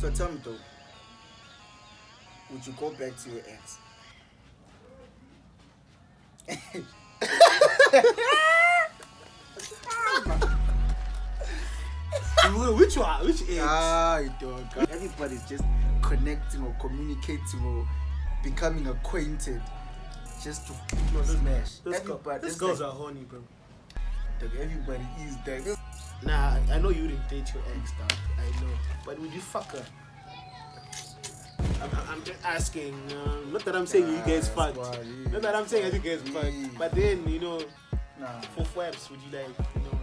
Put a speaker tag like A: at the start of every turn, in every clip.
A: So tell me though, would you go back to your ex?
B: Which one? Which ex?
A: Dog. Everybody's just connecting or communicating or becoming acquainted just to smash.
B: These girls are horny, bro.
A: Dog, everybody is there.
B: Nah, I know you didn't date your ex, dog. I know. But would you fuck her? I'm just asking. Not that I'm saying you guys fucked. Not that I'm saying you guys fucked. But then, for webs, would you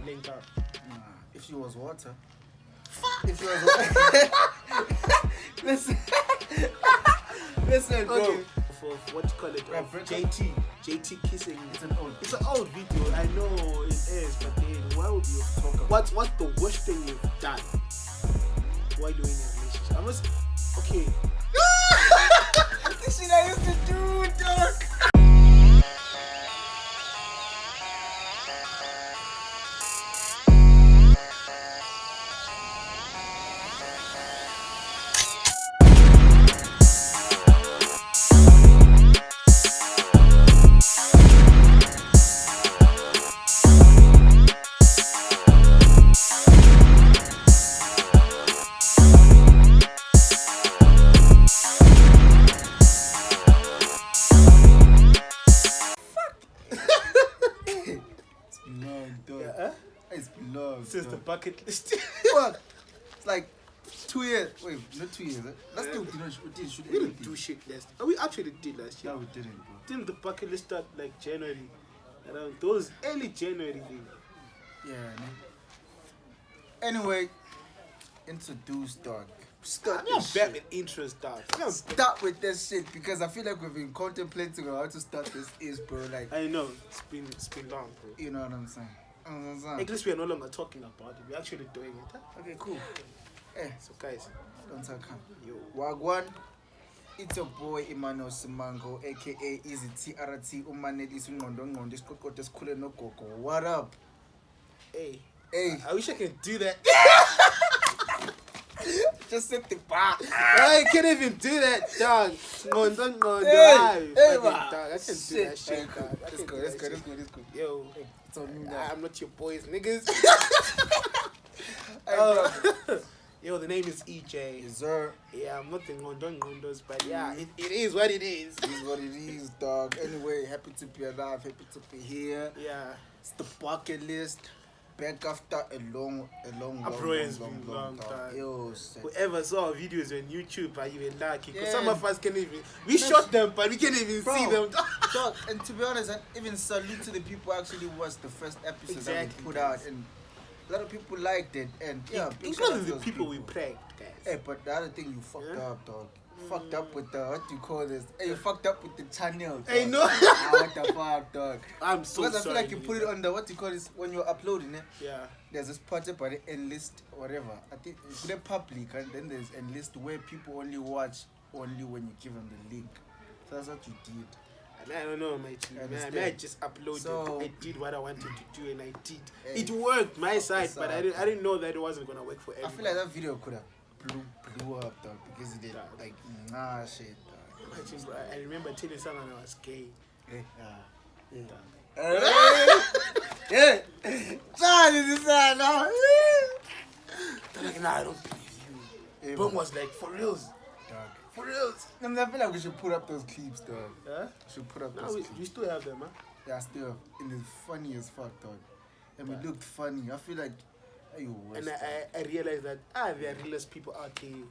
B: link up?
A: Nah. If she was water. Fuck! If she was water. Listen, bro.
B: Okay. For what you call it? JT kissing. It's an old video. I know it is, but then why would you talk about? What's the worst thing you've done? Why doing a relationship? I must. Okay.
A: This shit I used to do, dog. It's been long.
B: Since the bucket list.
A: What? It's like 2 years. Wait, not 2 years. Last year we didn't shoot
B: We didn't do shit last year. We actually did last year.
A: No, we didn't, bro.
B: Didn't the bucket list start like January? Around those early January things.
A: Yeah, man. Anyway, introduce, dog.
B: I'm not bad with interest, dog.
A: Start with this shit because I feel like we've been contemplating on how to start this, bro. Like,
B: I know it's been long, bro.
A: You know what I'm saying?
B: At least we are no longer talking about it. We're actually doing it. Huh?
A: Okay, cool.
B: So guys,
A: don't talk. Yo, Wagwan. It's your boy Emmanuel Simango, aka Easy T.R.T. Umanedis Ngondon this coco this cool no coco. What up?
B: Hey.
A: I
B: wish I could do that.
A: Just set the bar.
B: I can't even do that, dog. Ngondon. Dog. I can't do that shit, dog.
A: Let's go.
B: Yo,
A: it's on me now.
B: I'm not your boys, niggas. Yo, the name is EJ.
A: Yes, sir.
B: Yeah, I'm not the Ngondos, but yeah, it is what it is.
A: It is what it is, dog. Anyway, happy to be alive, happy to be here.
B: Yeah.
A: It's the bucket list. Back after a long
B: time.
A: Yo,
B: whoever saw our videos on YouTube are even lucky. Because some of us can't even... We shot them, but we can't even see them.
A: Dog, and to be honest, even salute to the people actually was the first episode that we put out. And a lot of people liked it. And yeah,
B: including the people we pranked, guys.
A: Hey, but the other thing you fucked up, dog. Fucked up with the, what do you call this? Hey, you fucked up with the channel, dog.
B: Hey, no.
A: What the fuck, dog?
B: I'm so
A: because
B: sorry.
A: I feel like you put it on the, what do you call this, when you're uploading it?
B: Yeah.
A: There's this part about the enlist, whatever. I think you put it public, and then there's enlist where people only watch only when you give them the link. So that's what you did.
B: And I don't know, my team. I just uploaded. So, I did what I wanted to do, and I did.
A: Hey,
B: it worked, my side, but I didn't know that it wasn't gonna work for everyone.
A: I feel like that video could have blew up, dog, because it did like shit, dog.
B: Imagine, bro, I remember telling someone I was gay.
A: Yeah. John, is this now?
B: They're like, nah, I don't believe you. Boom was like, for reals.
A: Dog.
B: For reals.
A: I feel like we should put up those clips, dog.
B: Huh?
A: We should put up those clips.
B: We still have them, huh?
A: Yeah, still. And it's funny as fuck, dog. And we looked funny. I feel like,
B: and I realized that there are realest people out there.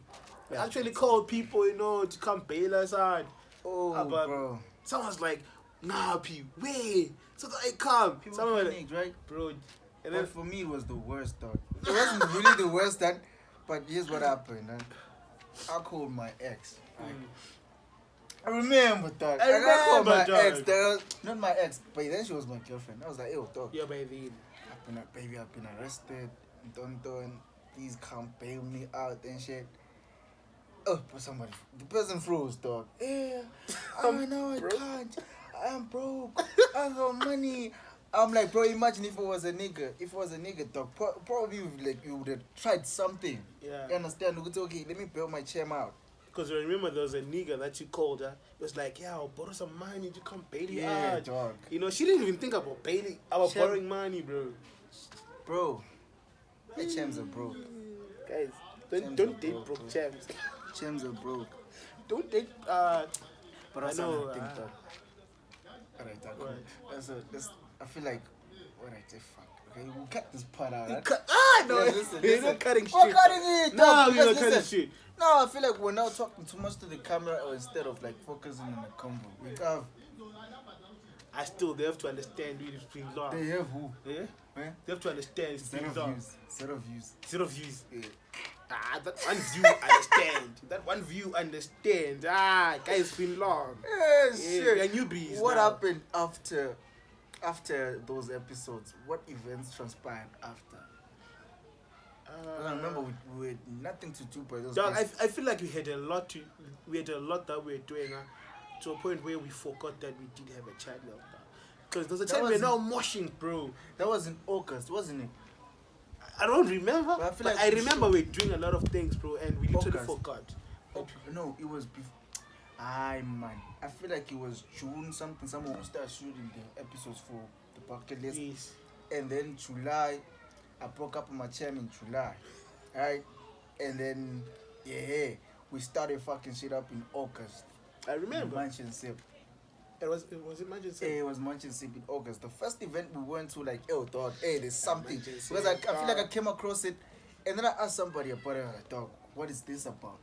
B: We actually called people, to come bail us out.
A: Oh, bro.
B: Someone's like, nah, wait. So I come.
A: People
B: someone
A: panicked, right?
B: Bro.
A: And then for me, it was the worst, dog. It wasn't really the worst, but here's what happened. I called my ex. I remember, dog. I called my ex. Not my ex, but then she was my girlfriend. I was like, ew, dog.
B: Yeah, baby.
A: I've been arrested. Don't please come bail me out and shit. Oh, but the person froze, dog. Yeah, I know I can't. I am broke. I got money. I'm like, bro, imagine if it was a nigga. If it was a nigga, dog, probably you would have tried something.
B: Yeah.
A: You understand? Okay, let me build my chair out.
B: Because remember, there was a nigga that you called her. It was like, yeah, I'll borrow some money to come bail you
A: Yeah,
B: out.
A: dog.
B: You know, she didn't even think about bailing, about borrowing money, bro.
A: Bro, my chams are broke.
B: Guys, don't date broke chams.
A: Chams are broke.
B: Don't date.
A: But
B: I know.
A: Alright, I feel like. Alright, fuck. Okay, we'll cut this part out.
B: No,
A: Yeah,
B: we're not cutting shit.
A: We're cutting it.
B: No, we're not cutting shit.
A: No, I feel like we're now talking too much to the camera, or instead of like focusing on the combo. We have.
B: They have to understand it's being long.
A: They have who?
B: Yeah?
A: Eh?
B: They have to understand it's being long.
A: Set of views.
B: Yeah. That one view understand. That one view understand. Guys, it's been long.
A: Yeah, shit.
B: We are newbies.
A: What
B: now.
A: happened after those episodes? What events transpired after? I remember we had nothing to do by those.
B: Dog, I feel like we had a lot that we were doing to a point where we forgot that we did have a channel. Because there's a time we're now moshing, bro.
A: That was in August, wasn't it?
B: I don't remember.
A: But I feel
B: but
A: like
B: I remember we're doing a lot of things, bro, and we literally
A: August.
B: forgot.
A: No, it was before. Man. I feel like it was June something. Someone will start shooting the episodes for the bucket list.
B: Yes.
A: And then July, I broke up with my chair in July. Right? And then, we started fucking shit up in August.
B: I remember.
A: Munch and Sip.
B: Was it Munch?
A: It was Munch and Sip in August. The first event we went to, like, dog, there's something.
B: Munch and Sip,
A: Because I feel like I came across it, and then I asked somebody about it. I was like, dog, what is this about?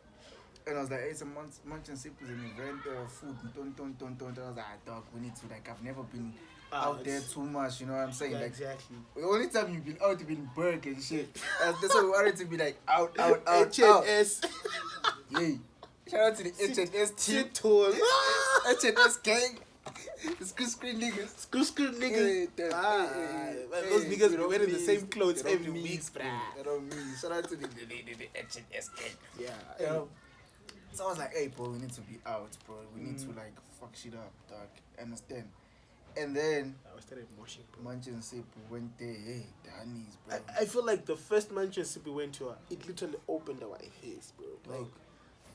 A: And I was like, it's a Munch and Sip is an event, food, and I was like, dog, we need to, like, I've never been out there too much, you know what I'm saying?
B: Yeah,
A: like,
B: exactly.
A: The only time you've been out, you've been burnt and shit. That's why we wanted to be like, out.
B: HNS.
A: Yay. Shout out to the HNS team.
B: Tool.
A: HNS gang. The screen niggas.
B: Niggas. Those niggas be wearing the same clothes every week, bruh.
A: I don't mean. Shout out to the HNS gang.
B: Yeah.
A: So I was like, hey, bro, we need to be out, bro. We need to, like, fuck shit up, dog. Understand? And then
B: I started moshing, bro.
A: Munch and Sip went there, the honeys, bro.
B: I feel like the first Munch and Sip we went to, it literally opened our ears, bro.
A: Like,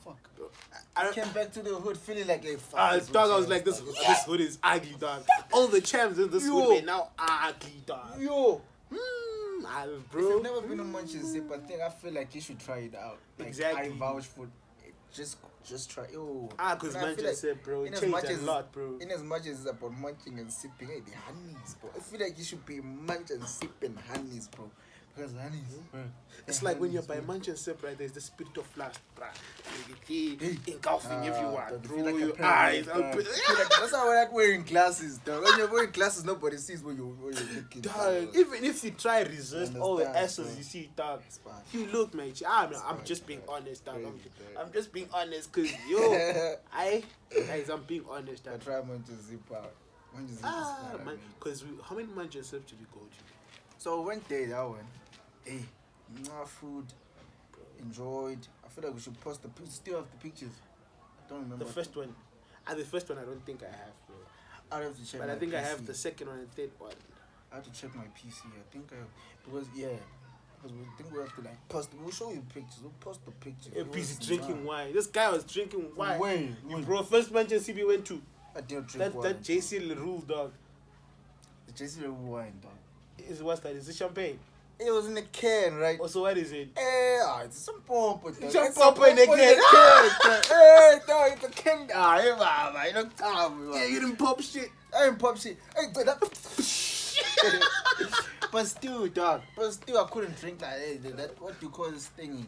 A: fuck, bro.
B: I
A: came back to the hood feeling like a fuck.
B: dog, I was like, this hood is ugly, dog. All the champs in this hood are now ugly, dog.
A: Yo.
B: Bro.
A: If you've never been to Munch and Sip, I feel like you should try it out. Like,
B: exactly.
A: I vouch for it. Just try. Yo.
B: Because Munch and Sip, bro, it changed a lot, bro.
A: In as much as it's about munching and sipping, the honeys, bro. I feel like you should be Munch and Sip and honeys, bro. Because honeys, bro.
B: It's like when you're by Munch and Sip, right? There's the spirit of lust, bruh. Engulfing everyone through
A: like
B: your eyes.
A: That's how I like wearing glasses, dog. When you're wearing glasses, nobody sees what you're looking.
B: Dog, even if you try resist all the asses
A: bro.
B: you see, dog, you look, mate. I'm just being honest, dog. I'm just being honest, cause guys, I'm being honest, dog.
A: I try Munch and Sip out. Munch and Sip is
B: man, cause how many Munch and Sip did you go to?
A: So we went there, that one. Hey, food, enjoyed. I feel like we should post still have the pictures. I don't remember.
B: The first one. The first one I don't think I have, bro.
A: I have to check.
B: But
A: my
B: I think
A: PC.
B: I have the second one and third one.
A: I have to check my PC. I think I have, because we think we have to like post. We'll show you pictures. We'll post the pictures.
B: A piece drinking wine. This guy was drinking wine.
A: Wait.
B: Bro, first Munch and Sip we went to.
A: I didn't drink wine.
B: That JC rule, dog.
A: The JC wine, dog.
B: What's that? Is it champagne?
A: It was in a can, right?
B: Also, what is it?
A: It's some pump.
B: Some pump in a can.
A: Dog, it's a can. You don't tell me.
B: Yeah, you didn't pop shit.
A: I didn't pop shit. Hey, but that. But still, dog. I couldn't drink like that. What do you call this thingy?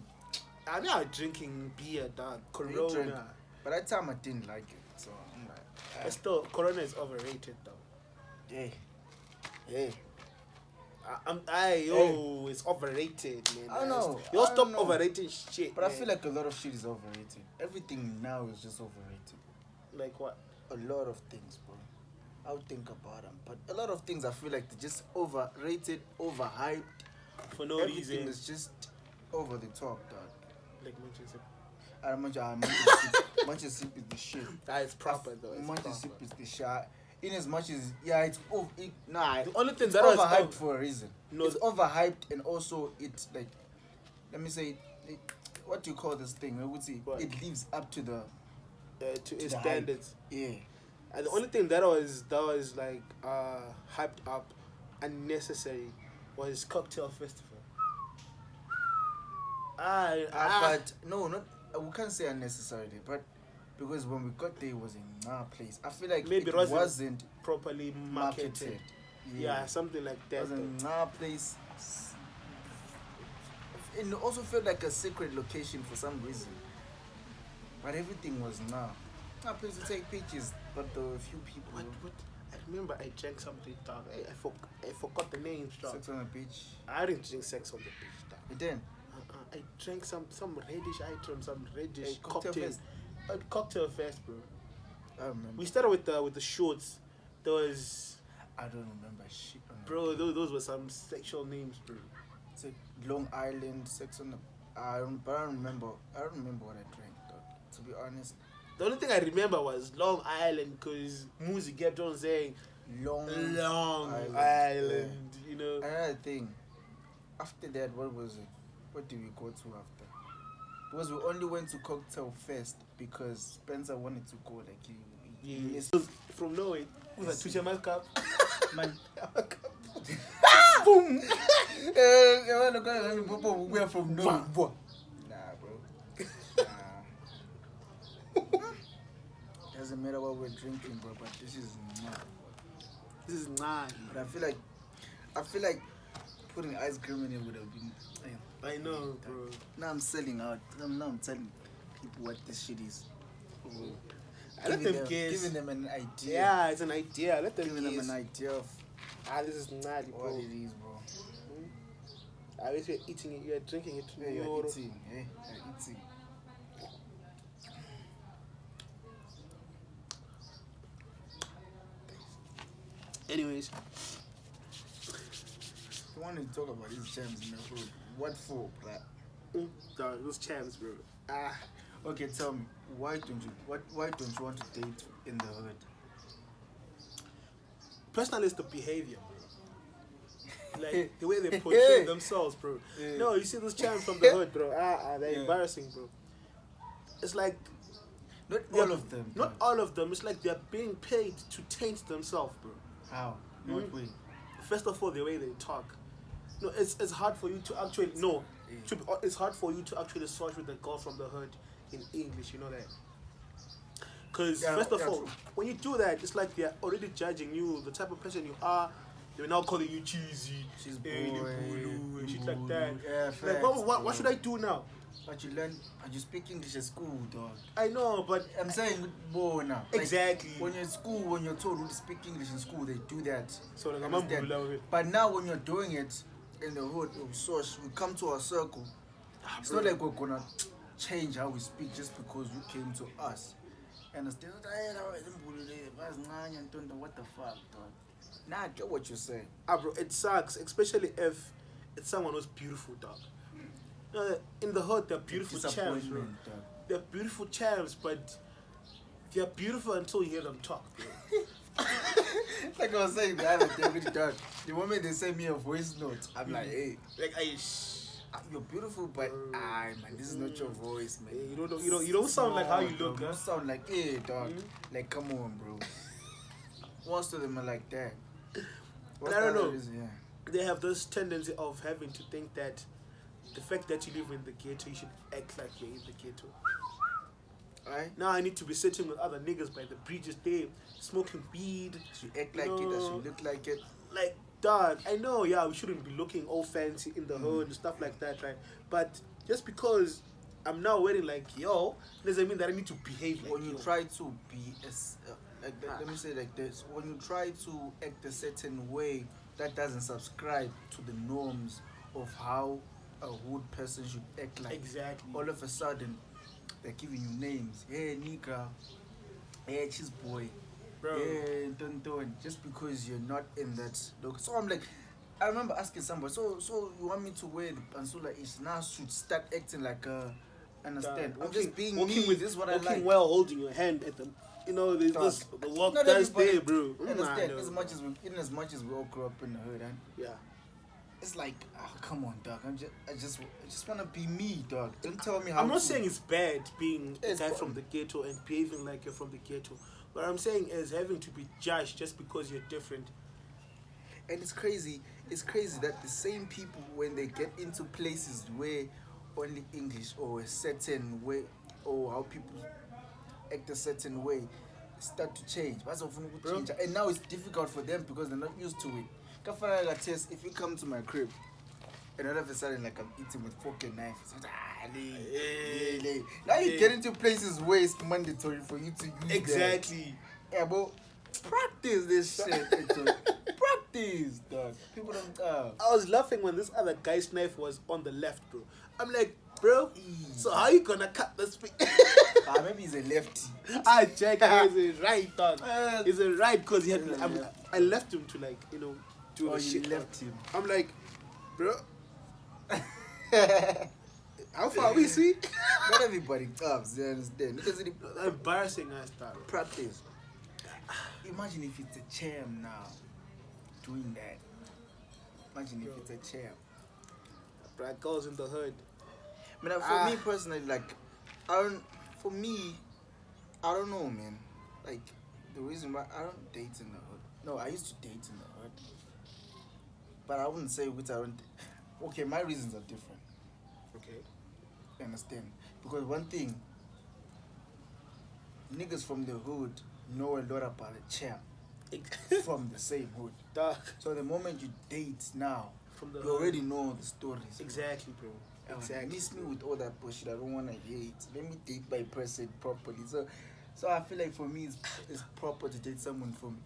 B: I'm not drinking beer, dog. Corona.
A: But that time I didn't like it, so I'm like.
B: But still, Corona is overrated, though.
A: Yeah.
B: It's overrated, man.
A: I know.
B: You all stop overrating shit.
A: But
B: man.
A: I feel like a lot of shit is overrated. Everything now is just overrated.
B: Like what?
A: A lot of things, bro. I'll think about them. But a lot of things I feel like they're just overrated, overhyped.
B: For no
A: Everything
B: reason.
A: Everything is just over the top, dog.
B: Like Munch and Sip.
A: Munch and Sip is the shit.
B: That is proper, though.
A: Munch and Sip is the shot. in as much as it's
B: The only thing
A: it's
B: that was
A: overhyped for a reason.
B: No,
A: It's overhyped, and also it's like, let me say, what do you call this thing? I would say
B: What?
A: it lives up to the
B: to its
A: the hype.
B: standards.
A: Yeah.
B: And the only thing that was like hyped up, unnecessary, was Cocktail Festival.
A: But no, not we can't say unnecessarily, but because when we got there, it was in our place. I feel like
B: Maybe
A: it
B: it
A: wasn't
B: properly marketed. Yeah, something like
A: It
B: that.
A: was in our place. It also felt like a secret location for some reason. But everything was now. Our place to take pictures, but there were a few people.
B: What? I remember I drank something, dog. I forgot the names, dog.
A: Sex on the beach.
B: I didn't drink sex on the beach, dog.
A: You didn't?
B: I drank some reddish item, some reddish
A: Hey, cocktail
B: cocktail.
A: fest.
B: Cocktail fest, bro.
A: I remember.
B: We started with the shorts. There was,
A: I don't remember shit on the
B: bro. Those were some sexual names, bro.
A: It's like Long Island, sex on the. I don't remember. I don't remember what I drank, dog. To be honest.
B: The only thing I remember was Long Island, because Muzi kept on saying
A: Long
B: Island,
A: Yeah.
B: you know.
A: Another thing. After that, what was it? What did we go to after? Because we only went to Cocktail Fest because Spencer wanted to go. Like he missed.
B: From Norway, with a Tucha Cup.
A: Man. Boom! We are from Norway. Nah, bro. Nah. Doesn't matter what we're drinking, bro, but this is not.
B: This is nice.
A: But I feel like putting ice cream in it would have been.
B: I know, bro.
A: Now I'm selling out. Now I'm telling people what this shit is.
B: I let them guess.
A: Giving them an idea.
B: Yeah, it's an idea. Let them
A: Giving
B: guess.
A: them an idea of
B: This is gnarly, bro.
A: what it is, bro.
B: I wish you're eating it, you're drinking it.
A: Yeah, you're eating. Yeah, you're eating.
B: Anyways,
A: I want to talk about these gems in the hood. What for, bro?
B: dog, those champs, bro.
A: Okay, tell me, why don't you want to date in the hood?
B: Personally, it's the behavior, bro. Like the way they portray themselves, bro.
A: Yeah.
B: No, you see those champs from the hood, bro. They're embarrassing, bro. It's like
A: Not all of them.
B: Not all of them. It's like they're being paid to taint themselves, bro.
A: How? What way?
B: First of all, the way they talk. No, it's hard for you to actually it's hard for you to actually search with the girl from the hood in English. You know that. Because first of all,
A: true.
B: when you do that, it's like they're already judging you, the type of person you are. They're now calling you cheesy,
A: She's boy,
B: and shit like that.
A: Yeah,
B: Like, what should I do now?
A: But you speak English at school, dog.
B: I know, but
A: I'm saying boy now. Like,
B: exactly.
A: when you're in school, when you're told to speak English in school, they do that.
B: So like,
A: Understand? But now when you're doing it in the hood, we come to our circle. It's not like we're gonna change how we speak just because you came to us. Understand? What the fuck, dog? Nah, I get what you're saying.
B: Bro, it sucks, especially if it's someone who's beautiful, dog. In the hood, they're beautiful champs, bro.
A: Dog.
B: They're beautiful champs, but they're beautiful until you hear them talk, bro.
A: Like I was saying the other day with the dog. The moment they send me a voice note, I'm like, hey,
B: Like,
A: you're beautiful, but man, this is not your voice, man.
B: you don't sound like how you look,
A: You
B: huh?
A: don't sound like, hey, dog. Like, come on, bro. Most of them are like that.
B: And I don't know.
A: Yeah.
B: They have this tendency of having to think that the fact that you live in the ghetto, you should act like you're in the ghetto.
A: Right?
B: Now I need to be sitting with other niggas by the bridges there, smoking weed.
A: She act like it, I should look like it.
B: Like, dog, I know, yeah, we shouldn't be looking all fancy in the hood and stuff like that, right? But just because I'm now wearing like yo, doesn't mean that I need to behave like
A: When you
B: yo.
A: try to be let me say like this, when you try to act a certain way that doesn't subscribe to the norms of how a hood person should act like,
B: Exactly.
A: all of a sudden they're giving you names. Hey nigga, hey cheese boy,
B: Bro.
A: hey tonton, just because you're not in that look. So I'm like, I remember asking somebody, so you want me to wear the pansula ish now should start acting like a understand? I'm just being me.
B: with
A: This is what I
B: walking
A: like.
B: well, holding your hand at the you know, there's
A: Dog.
B: this the walk
A: Not
B: does
A: everybody
B: there, bro.
A: understand.
B: No.
A: As much as we all grew up in the hood, and
B: Yeah.
A: it's like, oh, come on, dog. I just want to be me, dog. Don't tell me how.
B: I'm not
A: to.
B: saying it's bad being a
A: It's
B: guy
A: fun.
B: from the ghetto and behaving like you're from the ghetto. What I'm saying is having to be judged just because you're different.
A: And it's crazy. It's crazy that the same people, when they get into places where only English or a certain way, or how people act a certain way, start to change.
B: Bro.
A: And now it's difficult for them because they're not used to it. Kafana test, if you come to my crib, and all of a sudden, like, I'm eating with fork and knife. It's like, lay. Now you get into places where it's mandatory for you to use
B: Exactly.
A: that. Yeah, but practice this shit. Practice, dog. People don't.
B: I was laughing when this other guy's knife was on the left, bro. I'm like, bro, so how you gonna cut this thing?
A: Maybe he's a lefty.
B: I check he's a right, dog. He's a right because he had. I left him to, like, you know, do the shit.
A: Left him.
B: I'm like, bro. How far we see?
A: Not everybody comes, you understand? Because it
B: Embarrassing ass stuff.
A: practice. Imagine if it's a champ now doing that. Imagine if it's a champ.
B: Black girls in the hood.
A: I mean, for me personally, like, I don't know, man. Like, the reason why I don't date in the hood. No, I used to date in the hood. But I wouldn't say which I don't. Okay, my reasons are different.
B: Okay.
A: You understand? Because one thing, niggas from the hood know a lot about a champ from the same hood.
B: Dog.
A: So the moment you date now,
B: From the
A: you
B: hood.
A: already know the stories.
B: Exactly, bro. Exactly.
A: Miss me with all that bullshit. I don't want to hear it. Let me date my person properly. So I feel like for me, it's proper to date someone from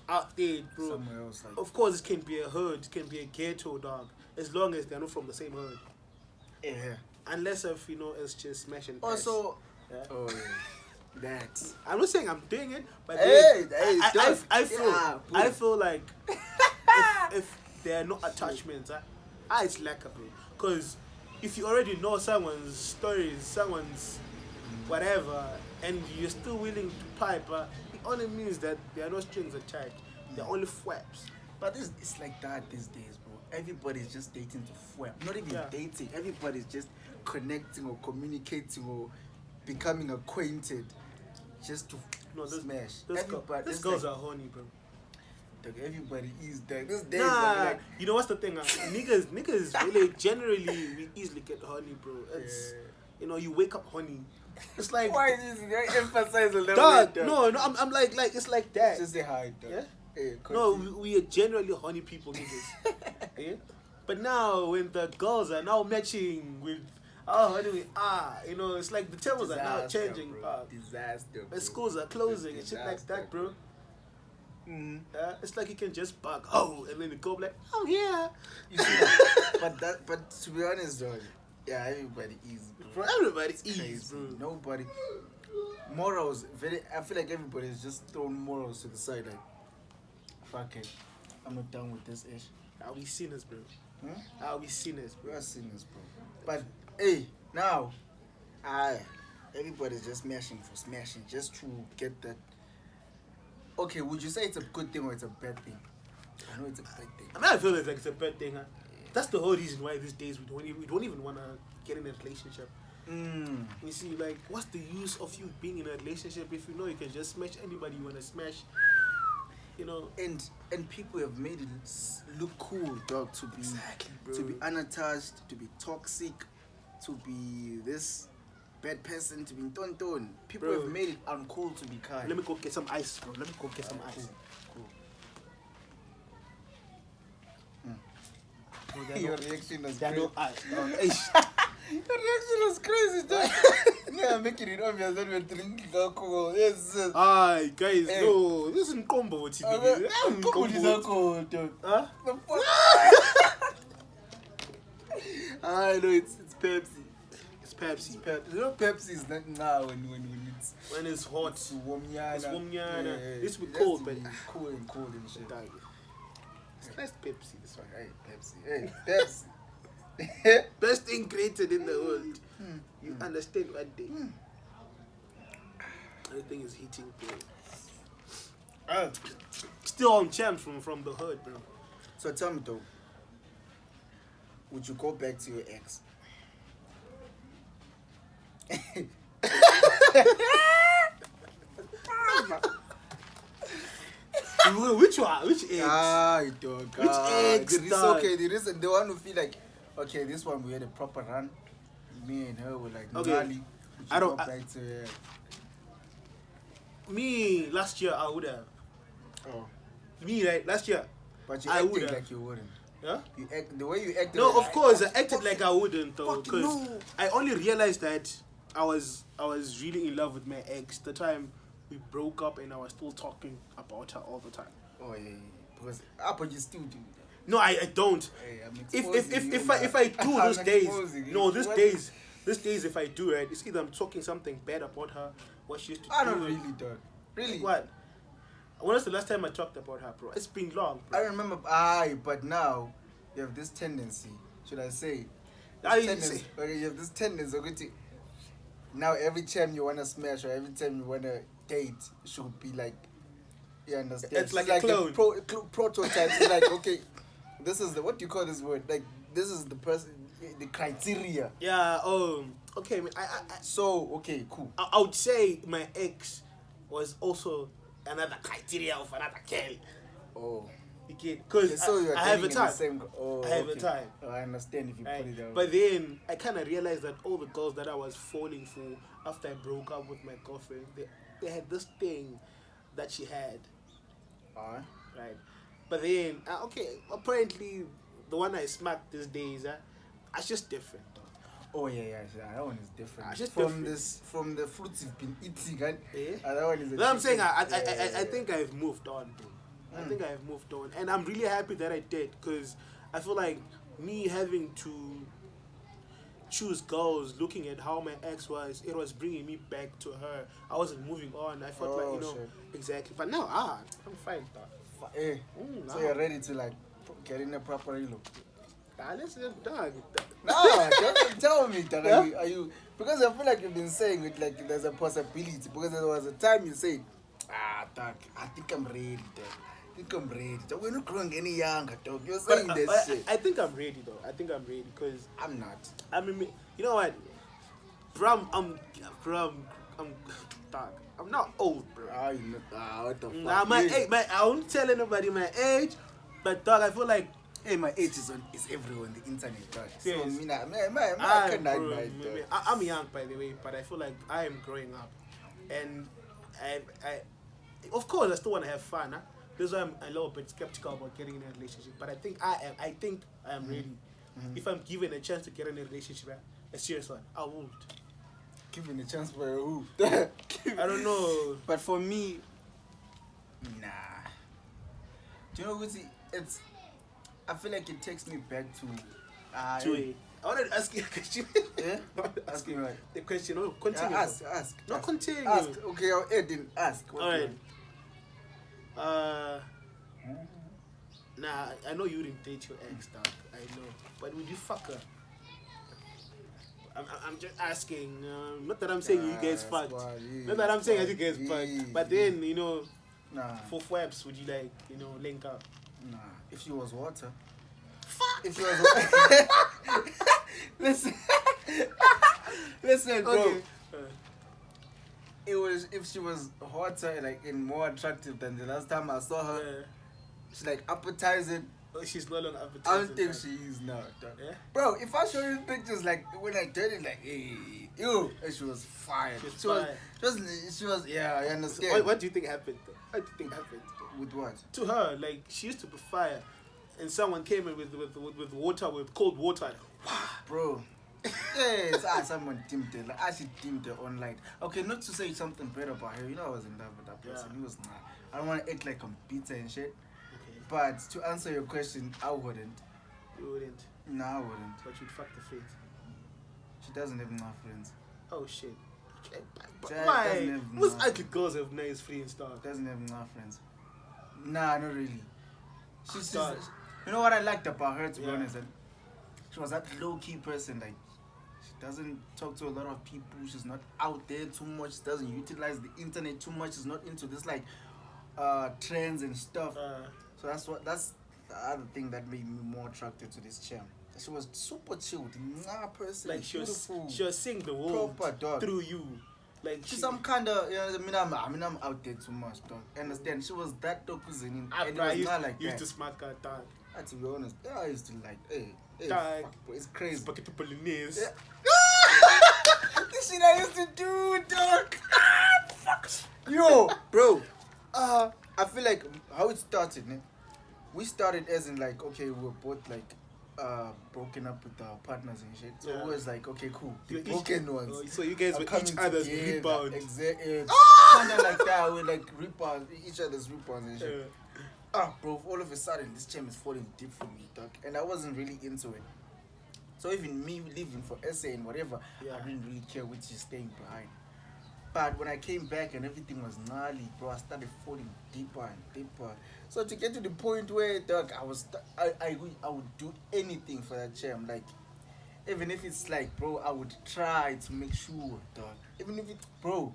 B: Out there, bro.
A: somewhere else. Like,
B: Of course, it can be a hood, it can be a ghetto, dog. As long as they're not from the same hood.
A: yeah.
B: Unless if, you know, it's just smash and pass.
A: Also,
B: Yeah.
A: oh yeah, that.
B: I'm not saying I'm doing it, but
A: Hey,
B: I feel like if there are no attachments, it's lackable. Because if you already know someone's stories, someone's whatever, and you're still willing to pipe, it only means that there are no strings attached. They're only flaps.
A: But it's like that these days, bro. Everybody's just dating to fwap. Not even
B: Yeah.
A: dating. Everybody's just connecting or communicating or becoming acquainted just to smash.
B: These girls are horny, bro.
A: Like, everybody is that. These days,
B: Nah,
A: like,
B: you know what's the thing? Niggas really generally we easily get horny, bro. It's you know, you wake up horny. It's like
A: why is this? Emphasize a little
B: dog.
A: bit.
B: No, I'm like it's like that.
A: Just say hi, dog.
B: Yeah?
A: Hey,
B: No,
A: continue.
B: we are generally horny people, niggas. Yeah? But now when the girls are now matching with how do we you know, it's like the tables are now
A: Disaster,
B: changing.
A: bro. Disaster.
B: The
A: Bro.
B: schools are closing and shit like
A: Disaster,
B: that, bro.
A: Mm.
B: It's like you can just bug and then you go like, oh yeah.
A: You see that? but to be honest, though, yeah, everybody is,
B: Bro, everybody
A: It's crazy.
B: is, bro.
A: Nobody. Morals, I feel like everybody's just throwing morals to the side. Like, fuck it, I'm not done with this ish.
B: Are we sinners, bro?
A: Hmm?
B: Are we sinners,
A: We
B: bro?
A: are sinners, bro. But hey, now, everybody's just smashing, just to get that. Okay, would you say it's a good thing or it's a bad thing? I know it's a bad thing.
B: I mean, I feel like it's a bad thing, huh? That's the whole reason why these days we don't even want to get in a relationship. You see, like, what's the use of you being in a relationship if you know you can just smash anybody you want to smash? You know.
A: And people have made it look cool, dog, to be
B: bro.
A: to be unattached, to be toxic, to be this bad person, to be tonton. People
B: Bro.
A: have made it uncool to be kind.
B: Let me go get some ice, bro. Let me go get some ice.
A: Cool.
B: Bro, there are
A: Your
B: no-
A: reaction was
B: there are
A: crazy.
B: no ice. Ish.
A: Your reaction was crazy, dog. Yeah, making it obvious that we're drinking alcohol. Yes.
B: Aye, guys,
A: Hey.
B: no, this is combo TV.
A: Alcohol is alcohol, dog.
B: Huh?
A: The fuck? I know it's Pepsi.
B: It's Pepsi.
A: You know Pepsi is not now when
B: When it's hot.
A: it's warm yana.
B: It's warm yana. This will be
A: It has
B: cold,
A: to
B: but-
A: be cool and shit.
B: Dog. It's nice Pepsi, this one.
A: Hey, Pepsi. Hey, Pepsi.
B: Best thing created in the world. You understand what they. Everything is hitting, bro. Still on champs from the hood, bro.
A: So tell me though, would you go back to your ex?
B: Which one? Which ex?
A: Dog.
B: Which ex?
A: The one who feel like, okay, this one we had a proper run. Me and her were like,
B: okay.
A: Nali.
B: I don't.
A: Go back to her.
B: Me last year I would have.
A: Oh.
B: Me right last year.
A: But you
B: I
A: acted
B: would've.
A: like you wouldn't.
B: Yeah.
A: You act the way you acted.
B: No,
A: like,
B: of course I acted like I wouldn't though, because
A: no.
B: I only realized that I was really in love with my ex the time we broke up, and I was still talking about her all the time.
A: Oh yeah. Because but you still do.
B: No, I don't.
A: Hey, I'm
B: If I do those days, no, these days if I do it, it's either I'm talking something bad about her, what she used to do.
A: I don't really, dog. Really?
B: What? When was the last time I talked about her, bro? It's been long, bro.
A: I remember, but now you have this tendency. Should I say?
B: Okay,
A: you have this tendency. Okay, now every time you wanna smash or every time you wanna date, it should be like, you understand?
B: It's like a clone.
A: Prototype. It's like, okay, this is the, what do you call this word? Like, this is the person, the criteria.
B: Yeah. Okay.
A: So okay, cool.
B: I would say my ex was also another criteria of another girl.
A: Oh.
B: Because
A: so
B: I have a time.
A: I
B: have a time.
A: Oh, I understand if you put it out.
B: But then I kind of realized that all the girls that I was falling for after I broke up with my girlfriend, they had this thing that she had. Right. But then, apparently the one I smacked these days, it's just different.
A: Oh yeah, that one is different.
B: It's just
A: from
B: different.
A: From the fruits you've been eating, right?
B: Yeah.
A: That one is.
B: I'm saying I think I've moved on, bro. I think I've moved on, and I'm really happy that I did, because I feel like me having to choose girls, looking at how my ex was, it was bringing me back to her. I wasn't moving on. I felt like,
A: shit.
B: exactly. But now, I'm fine, dog.
A: So you're ready to like get in a proper look.
B: Let's just dog.
A: No, don't tell me, dog. Yeah? Are you? Because I feel like you've been saying it like there's a possibility. Because there was a time you said, dog, I think I'm ready, dog. We're not growing any younger, dog. You're saying this shit.
B: I think I'm ready, though. I think I'm ready, because
A: I'm not.
B: I mean, you know what? Bro, dog. I'm not old, bro.
A: What the fuck?
B: Nah, my age, I won't tell anybody my age, but dog, I feel like,
A: hey, my age is everywhere on the internet, dog.
B: Yes.
A: So,
B: I'm young, by the way, but I feel like I am growing up, and I of course, I still want to have fun. Huh? That's why I'm a little bit skeptical about getting in a relationship. But I think I am ready. Mm-hmm. If I'm given a chance to get in a relationship, a serious one, I would.
A: Given a chance for who?
B: I don't know.
A: But for me, nah. Do you know what it's? I feel like it takes me back to.
B: I wanted to ask you a question.
A: Yeah?
B: Ask you
A: right.
B: The question. No, continue.
A: Ask.
B: No, continue.
A: Ask. Okay, I'll add in. Ask.
B: All right. Nah, I know you wouldn't date your ex, dog. I know. But would you fuck her? I'm just asking. Not that I'm saying you guys fucked. Not that I'm saying you guys fucked. But then, for fwaps, would you link up?
A: Nah. If she was water.
B: Fuck.
A: If she was water. Listen, bro.
B: Okay.
A: It was if she was hotter, like and more attractive than the last time I saw her.
B: Yeah.
A: She's like appetizing.
B: Oh, she's no longer appetizing.
A: I don't think she is now.
B: Yeah?
A: Bro, if I show you pictures like when I did it, like hey, ew, and she was fire. She was yeah, I understand.
B: What do you think happened though? What do you think happened?
A: With what?
B: To her, like she used to be fire, and someone came in with water, with cold water.
A: Bro. Yes, someone dimmed her. Like, she dimmed her on light. Okay, not to say something bad about her. I was in love with that person.
B: Yeah.
A: He was not. I don't want to act like I'm bitter and shit.
B: Okay.
A: But to answer your question, I wouldn't.
B: You wouldn't?
A: No, I wouldn't.
B: But you'd fuck the friend.
A: She doesn't have enough friends.
B: Oh shit. But
A: She
B: why? Most ugly girls have nice friends, dog.
A: Doesn't have enough friends. Nah, not really. She's you know what I liked about her, to be honest? She was that low-key person, like, she doesn't talk to a lot of people. She's not out there too much. Doesn't utilize the internet too much. She's not into this like trends and stuff. So that's the other thing that made me more attracted to this champ. She was super chilled, person.
B: Like she was seeing the world
A: proper dog
B: through you. Like
A: she's some kind of, you know, I mean, I'm out there too much, dog. Understand? She was that dog cuisine, and it was not like that.
B: Used to smack her dog.
A: To be honest, yeah, I used to like, hey,
B: dog,
A: fuck, bro, it's crazy.
B: Spaghetti bolognese. Yeah.
A: This shit I used to do, dog. Fuck. Yo, bro. I feel like how it started, man. We started as in like, okay, we were both like broken up with our partners and shit. So it was like, okay, cool. The broken ones.
B: So you guys were each other's rebounds.
A: Exactly. Kind of like that. We like rebounds, each other's rebounds and shit. Bro, all of a sudden this gem is falling deep for me, dog. And I wasn't really into it. So even me leaving for SA and whatever, I didn't really care which is staying behind. But when I came back and everything was gnarly, bro, I started falling deeper and deeper. So to get to the point where, dog, I would do anything for that gem. Like, even if it's like, bro, I would try to make sure, dog. Even if it's, bro,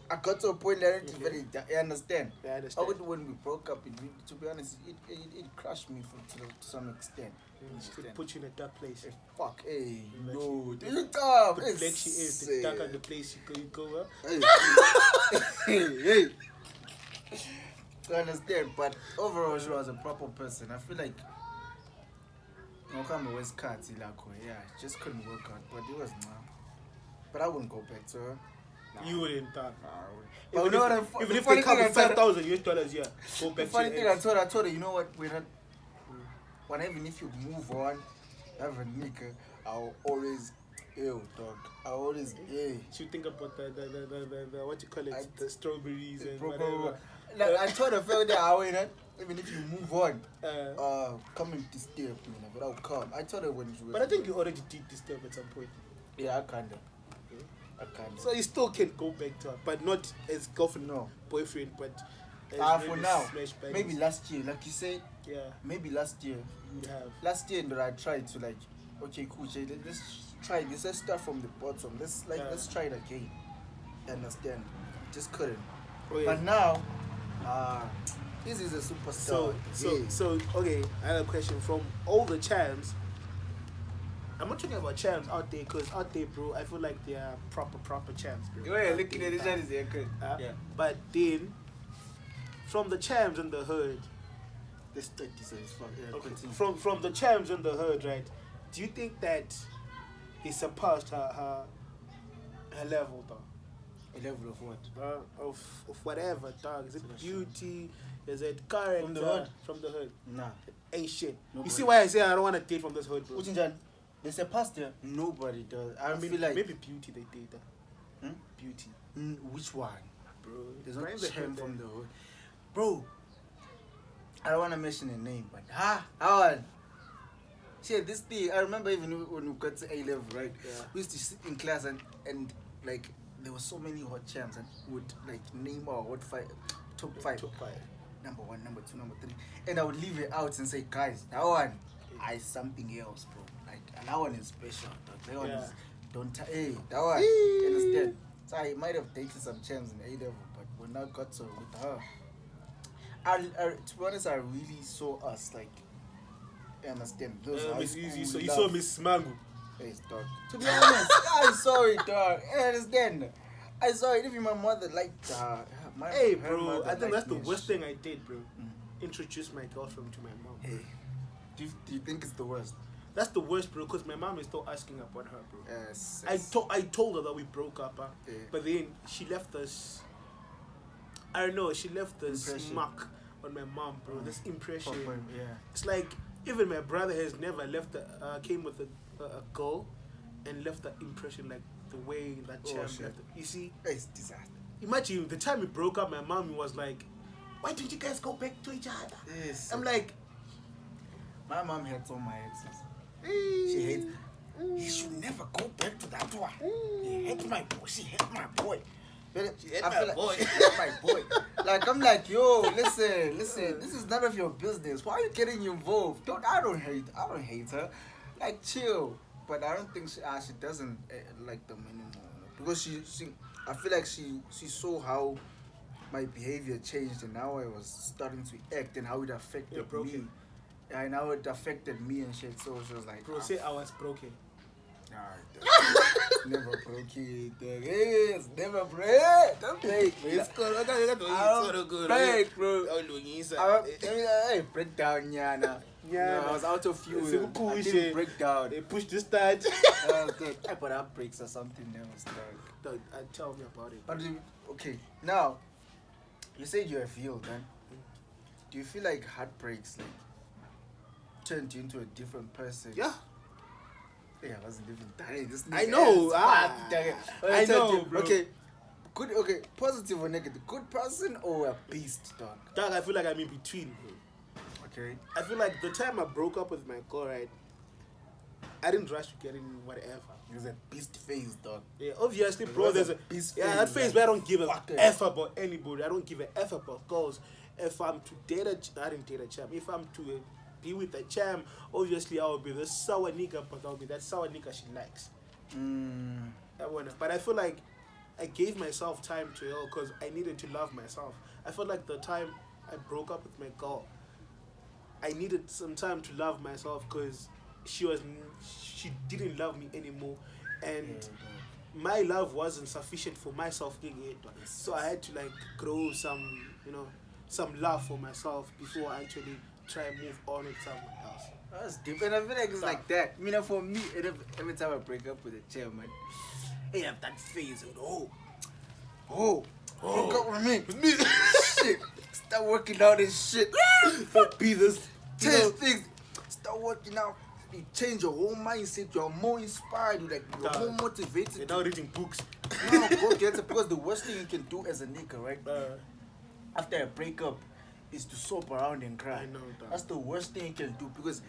A: I got to a point that I understand.
B: Yeah, I understand.
A: When we broke up, to be honest, it crushed me to some extent.
B: It put you in a dark place.
A: Fuck, hey, no,
B: the black she is, the darker the place you go up.
A: Hey. I understand, but overall, she was a proper person. I feel like West Cards, just couldn't work out, but it was not. But I wouldn't go back to her.
B: Nah. You wouldn't, dog.
A: But
B: even if they come with $5,000, yeah, go back to
A: the funny thing I told her, you know what, we're not. But even if you move on, have a nigga, I'll always, dog. I always,
B: She think about the what you call it, the strawberries and whatever.
A: Like I told her, felt that even if you move on, come and disturb me, but I'll come. I told her when she was.
B: But I think you already did disturb at some point.
A: Yeah, I kinda.
B: So you still can go back to her, but not as girlfriend, boyfriend, but
A: as for now, maybe last year, like you said.
B: Yeah.
A: Maybe last year.
B: You have.
A: Last year, I tried to like, okay, cool, Jay, let's try this. Let's start from the bottom. Let's try it again. You understand? Just couldn't. Oh, yeah. But now, this is a superstar.
B: So okay, I have a question. From all the champs, I'm not talking about champs out there, because out there, bro, I feel like they are proper champs, bro.
A: Yeah, looking at this one is good.
B: But then, from the champs in the hood,
A: this 30 says fuck. Yeah,
B: okay. From the champs in the hood, right? Do you think that they surpassed her level, though?
A: A level of what?
B: Of whatever, dog. Is it beauty? Is it character?
A: From the hood?
B: From the hood.
A: Nah.
B: Ain't shit.
A: Nobody.
B: You see why I say I don't want to date from this hood, bro?
A: They surpassed her. Nobody does. I mean, feel like
B: maybe beauty they date. Beauty.
A: Which one?
B: Bro,
A: there's no champ from the hood. Bro, I don't want to mention a name, but how shit, this thing, I remember even when we got to A level, right? Yeah. We used to sit in class and like there were so many hot champs and would like name our top five. Number 1, number 2, number 3. And I would leave it out and say, guys, that one is something else, bro. Like that one is special. That one is that one. You understand? So I might have dated some champs in A level, but when I got to with her, to be honest, I really saw us like. You understand? Those
B: you saw Miss Mangu.
A: Hey, dog. To be honest, I saw it, dog. You understand? I saw it. Even my mother liked her.
B: Bro, I think that's the worst thing I did, bro. Introduce my girlfriend to my mom.
A: Hey, do you think it's the worst?
B: That's the worst, bro, because my mom is still asking about her, bro.
A: Yes.
B: I told her that we broke up, but then she left us. I don't know. She left this mark on my mom, bro. This impression. It's like even my brother has never left. Came with a girl, and left that impression like the way that champ left. You see,
A: it's disaster.
B: Imagine the time we broke up, my mom was like, "Why don't you guys go back to each other?"
A: Yes.
B: I'm like,
A: my mom hates all my exes. She hates. He should never go back to that one. He hates my boy. She hates my boy. She hates my boy. She hates my boy. Like I'm like, yo, listen. This is none of your business. Why are you getting involved? I don't hate her. Like chill. but I don't think she doesn't like them anymore because I feel like she saw how my behavior changed and how I was starting to act and how it affected me. And how it affected me and shit. So she was like,
B: bro, say I was broken.
A: Never broke it. It's never break. Don't break.
B: It's good. I don't
A: break, bro.
B: Hey,
A: break down, Yana. Yeah, I was out of fuel. I didn't break down.
B: They pushed the start.
A: I put up breaks or something else.
B: Tell me about it.
A: But okay, now you said you have healed, man. Do you feel like heartbreaks like turned you into a different person?
B: Yeah.
A: Yeah, I wasn't even dying.
B: I know. I know, bro.
A: Okay. Good. Okay. Positive or negative? Good person or a beast, dog?
B: Dog, I feel like I'm in between, bro.
A: Okay.
B: I feel like the time I broke up with my girl, right? I didn't rush to get in whatever.
A: It was a beast phase, dog.
B: Yeah, obviously, bro. There's a
A: beast
B: phase. Yeah, that phase where I don't give a F about anybody. I don't give a F about girls. If I'm to date I didn't date a champ. If I'm to be with a champ, obviously I will be the sour nigga, but I'll be that sour nigga she likes. But I feel like I gave myself time to heal because I needed to love myself. I felt like the time I broke up with my girl, I needed some time to love myself because she didn't love me anymore, and my love wasn't sufficient for myself. So I had to like grow some love for myself before I actually try and move on with someone else.
A: That's deep, and I feel like it's like that. I mean, for me, every time I break up with a chairman, I have that phase of broke up with me. Shit, start working out and shit. Be this change things. Start working out. You change your whole mindset. You're more inspired. You're more motivated.
B: You're now reading books.
A: No, go get it because the worst thing you can do as a nigga, right? After a breakup, is to soap around and cry.
B: I know that.
A: That's the worst thing you can do because,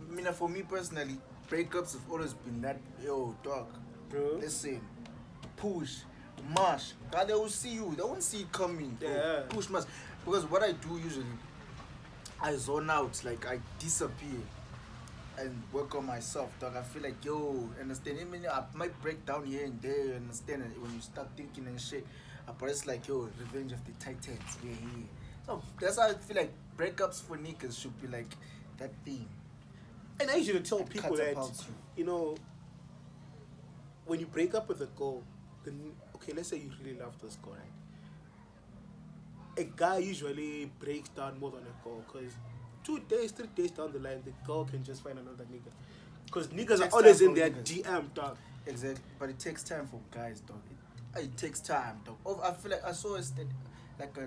A: I mean, for me personally, breakups have always been that, yo, dog,
B: bro.
A: Listen, push, mash. God, they will see you. They won't see you coming. Bro.
B: Yeah.
A: Push, mash. Because what I do usually, I zone out, like I disappear and work on myself, dog. I feel like, yo, understand? I mean, I might break down here and there, you understand? And when you start thinking and shit, but it's like, yo, Revenge of the Titans, we're here. So that's how I feel like breakups for niggas should be like that theme.
B: And I usually tell people that, when you break up with a girl, then, okay, let's say you really love this girl, right? A guy usually breaks down more than a girl because 2 days, 3 days down the line, the girl can just find another nigga. Because niggas are always in their DM, dog.
A: Exactly. But it takes time for guys, dog. It takes time, dog. I feel like I saw a